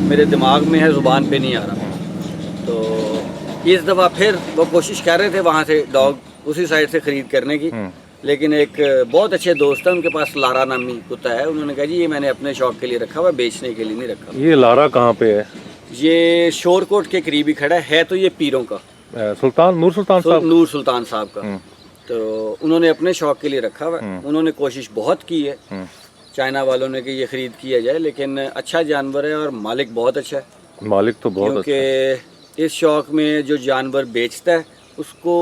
मेरे दिमाग में है, ज़ुबान पे नहीं आ रहा। तो इस दफ़ा फिर वो कोशिश कर रहे थे वहाँ से डॉग उसी साइड से ख़रीद करने की, लेकिन एक बहुत अच्छे दोस्त है, उनके पास लारा नामी कुत्ता है, उन्होंने कहा जी ये मैंने अपने शौक़ के लिए रखा हुआ, बेचने के लिए नहीं रखा। ये लारा कहाँ पे है? ये शोरकोट के करीब ही खड़ा है, तो ये पीरों का सुल्तान नूर सुल्तान साहब, नूर सुल्तान साहब का। तो उन्होंने अपने शौक़ के लिए रखा हुआ है। उन्होंने कोशिश बहुत की है चाइना वालों ने कि ये ख़रीद किया जाए, लेकिन अच्छा जानवर है और मालिक बहुत अच्छा है। मालिक तो बहुत अच्छा है। क्योंकि इस शौक़ में जो जानवर बेचता है उसको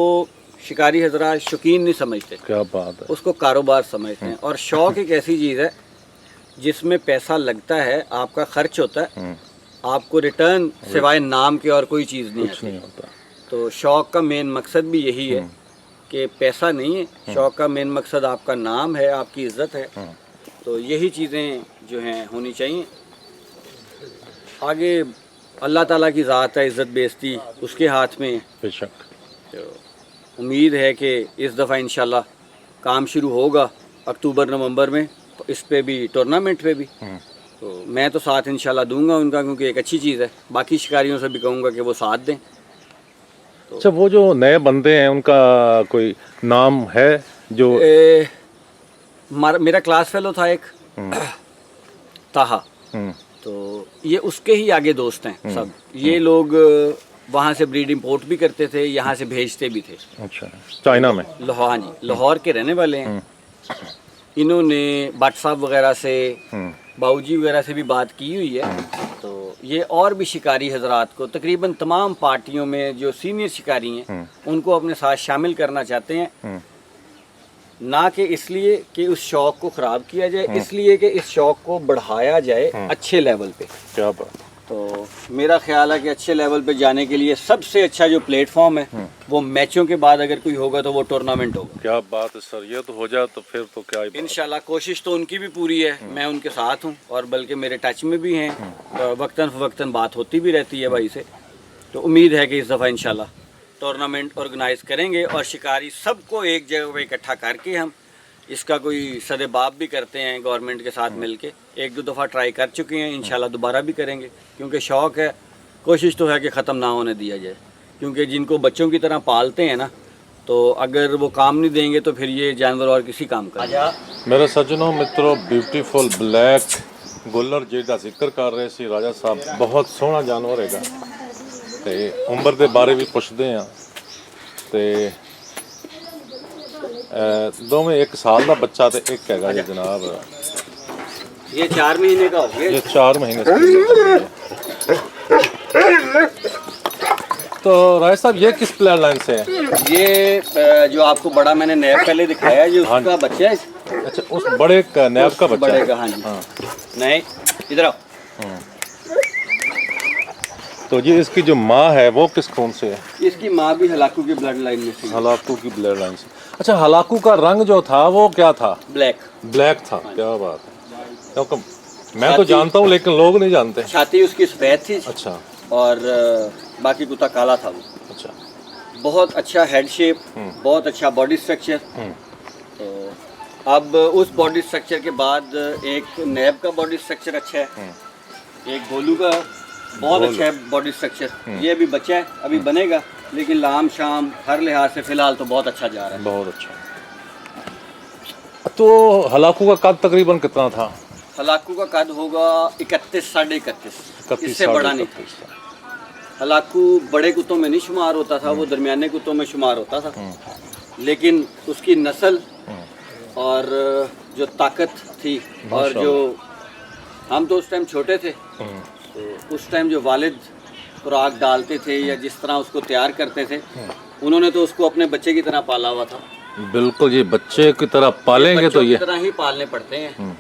शिकारी हजरात शौकीन नहीं समझते, क्या बात है, उसको कारोबार समझते हैं। और शौक़ एक ऐसी चीज़ है जिसमें पैसा लगता है, आपका खर्च होता है, आपको रिटर्न सिवाय नाम के और कोई चीज़ नहीं कुछ आती। नहीं होता। तो शौक़ का मेन मकसद भी यही है कि पैसा नहीं है, शौक़ का मेन मकसद आपका नाम है, आपकी इज़्ज़त है। तो यही चीज़ें जो हैं होनी चाहिए। आगे अल्लाह ताला की ज़ात है, इज़्ज़त बेइज़्ज़ती उसके हाथ में है। बेशक। तो उम्मीद है कि इस दफ़ा इंशाल्लाह काम शुरू होगा अक्टूबर नवंबर में, इस पे भी टूर्नामेंट पे भी। तो मैं तो साथ इंशाल्लाह दूंगा उनका, क्योंकि एक अच्छी चीज़ है। बाकी शिकारियों से भी कहूँगा कि वो साथ दें। अच्छा, वो जो नए बंदे हैं उनका कोई नाम है जो मेरा क्लास फेलो था एक ताहा, तो ये उसके ही आगे दोस्त हैं सब। ये लोग वहाँ से ब्रीड इंपोर्ट भी करते थे, यहाँ से भेजते भी थे। अच्छा, चाइना में? लाहौर, हाँ जी, लाहौर के रहने वाले हैं। इन्होंने भट्ट साहब वगैरह से, बाऊजी वगैरह से भी बात की हुई है। तो ये और भी शिकारी हजरात को तकरीबन तमाम पार्टियों में जो सीनियर शिकारी हैं उनको अपने साथ शामिल करना चाहते हैं। ना कि इसलिए कि उस शौक़ को ख़राब किया जाए, इसलिए कि इस शौक़ को बढ़ाया जाए अच्छे लेवल पे। क्या बात। तो मेरा ख्याल है कि अच्छे लेवल पे जाने के लिए सबसे अच्छा जो प्लेटफॉर्म है वो मैचों के बाद अगर कोई होगा तो वो टूर्नामेंट होगा। क्या बात है सर, ये तो हो जाए तो फिर तो क्या ही बात। इंशाल्लाह कोशिश तो उनकी भी पूरी है, मैं उनके साथ हूँ और बल्कि मेरे टच में भी हैं, वक्तन फ़वक्तन बात होती भी रहती है भाई से। तो उम्मीद है कि इस दफ़ा इंशाल्लाह टूर्नामेंट ऑर्गेनाइज़ करेंगे और शिकारी सबको एक जगह पे इकट्ठा करके हम इसका कोई सदेबाब भी करते हैं गवर्नमेंट के साथ मिलके। एक दो दफ़ा ट्राई कर चुके हैं, इंशाल्लाह दोबारा भी करेंगे, क्योंकि शौक़ है। कोशिश तो है कि ख़त्म ना होने दिया जाए, क्योंकि जिनको बच्चों की तरह पालते हैं ना, तो अगर वो काम नहीं देंगे तो फिर ये जानवर और किसी काम का। मेरे सज्जनों मित्रों, ब्यूटीफुल ब्लैक गुलर जिहदा जिक्र कर रहे सी राजा साहब, बहुत सोहना जानवर हैगा। ते उम्र के बारे भी पुछते हैं। तो दोवें 1 साल का बच्चा तो एक हैगा जी जनाब। ये 4 महीने का हो गया। ये 4 महीने तो राय साहब ये किस प्लेयर लाइन से है? ये जो आपको बड़ा मैंने नैब पहले दिखाया है, ये उसका बच्चा है। अच्छा, उस बड़े का नैब का बच्चा? बड़े का, हाँ जी। नहीं, इधर आओ। तो ये इसकी जो माँ है वो किस खून से है? इसकी माँ भी हलाकू की ब्लड लाइन में थी। हलाकू की ब्लड लाइन से। अच्छा, हलाकू का रंग जो था वो क्या था? ब्लैक। ब्लैक था। क्या बात है। क्योंकि मैं तो जानता हूँ लेकिन लोग नहीं जानते। छाती उसकी सफ़ेद थी। अच्छा। और बाकी कुत्ता काला था वो। अच्छा। बहुत अच्छा हेड शेप, बहुत अच्छा बॉडी स्ट्रक्चर। तो अब उस बॉडी स्ट्रक्चर के बाद एक नैब का बॉडी स्ट्रक्चर अच्छा है, एक गोलू का बहुत अच्छा है बॉडी स्ट्रक्चर। ये अभी बच्चा है, अभी बनेगा, लेकिन लाम शाम हर लिहाज से फिलहाल तो बहुत अच्छा जा रहा है। बहुत अच्छा। तो हलाकू का कद तकरीबन कितना था? हलाकू का कद होगा 31 साढ़े 31, इससे बड़ा नहीं था। हलाकू बड़े कुत्तों में नहीं शुमार होता था, वो दरमियाने कुत्तों में शुमार होता था। लेकिन उसकी नस्ल और जो ताकत थी, और जो हम तो उस टाइम छोटे थे, तो उस टाइम जो वालिद खुराक डालते थे या जिस तरह उसको तैयार करते थे, उन्होंने तो उसको अपने बच्चे की तरह पाला हुआ था। बिल्कुल, ये बच्चे की तरह पालेंगे तो ये तरह ही पालने पड़ते हैं।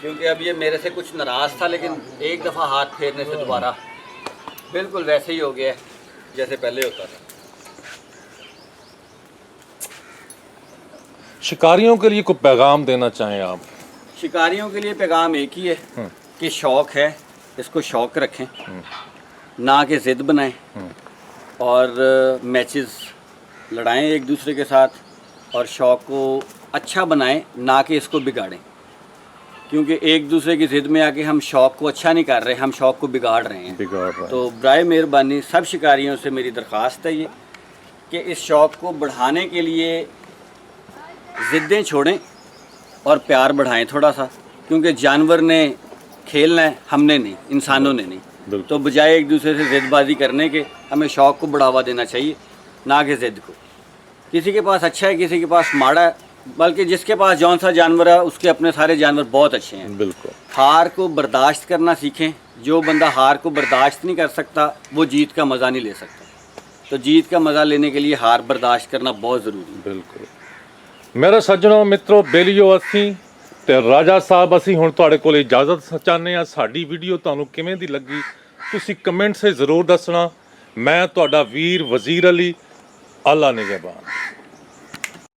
क्योंकि अब ये मेरे से कुछ नाराज़ था, लेकिन एक दफ़ा हाथ फेरने से दोबारा बिल्कुल वैसे ही हो गया जैसे पहले होता था। शिकारियों के लिए कोई पैगाम देना चाहें आप? शिकारियों के लिए पैगाम एक ही है कि शौक़ है, इसको शौक़ रखें, ना कि ज़िद बनाएं, और मैचेस लड़ाएं एक दूसरे के साथ, और शौक़ को अच्छा बनाएं, ना कि इसको बिगाड़ें। क्योंकि एक दूसरे की ज़िद में आके हम शौक़ को अच्छा नहीं कर रहे, हम शौक़ को बिगाड़ रहे हैं। तो बराए मेहरबानी सब शिकारियों से मेरी दरख्वास्त है ये कि इस शौक़ को बढ़ाने के लिए ज़िद्दें छोड़ें और प्यार बढ़ाएं थोड़ा सा, क्योंकि जानवर ने खेलना है, हमने नहीं, इंसानों ने नहीं। तो बजाय एक दूसरे से ज़िदबाजी करने के, हमें शौक़ को बढ़ावा देना चाहिए, ना कि ज़िद को। किसी के पास अच्छा है, किसी के पास माड़ा है, बल्कि जिसके पास जौन सा जानवर है उसके अपने सारे जानवर बहुत अच्छे हैं। बिल्कुल। हार को बर्दाश्त करना सीखें। जो बंदा हार को बर्दाश्त नहीं कर सकता वो जीत का मज़ा नहीं ले सकता। तो जीत का मज़ा लेने के लिए हार बर्दाश्त करना बहुत ज़रूरी है। बिल्कुल। मेरे सज्जनों मित्रों, बेलियो असी ਤੇ ਰਾਜਾ ਸਾਹਿਬ ਅਸੀਂ ਹੁਣ ਤੁਹਾਡੇ ਕੋਲ ਇਜਾਜ਼ਤ ਚਾਹੁੰਦੇ ਆ। ਸਾਡੀ ਵੀਡੀਓ ਤੁਹਾਨੂੰ ਕਿਵੇਂ ਦੀ ਲੱਗੀ ਤੁਸੀਂ ਕਮੈਂਟ 'ਚ ਜ਼ਰੂਰ ਦੱਸਣਾ। ਮੈਂ ਤੁਹਾਡਾ ਵੀਰ ਵਜ਼ੀਰ ਅਲੀ, ਅੱਲਾ ਨਿਗਹਿਬਾਨ।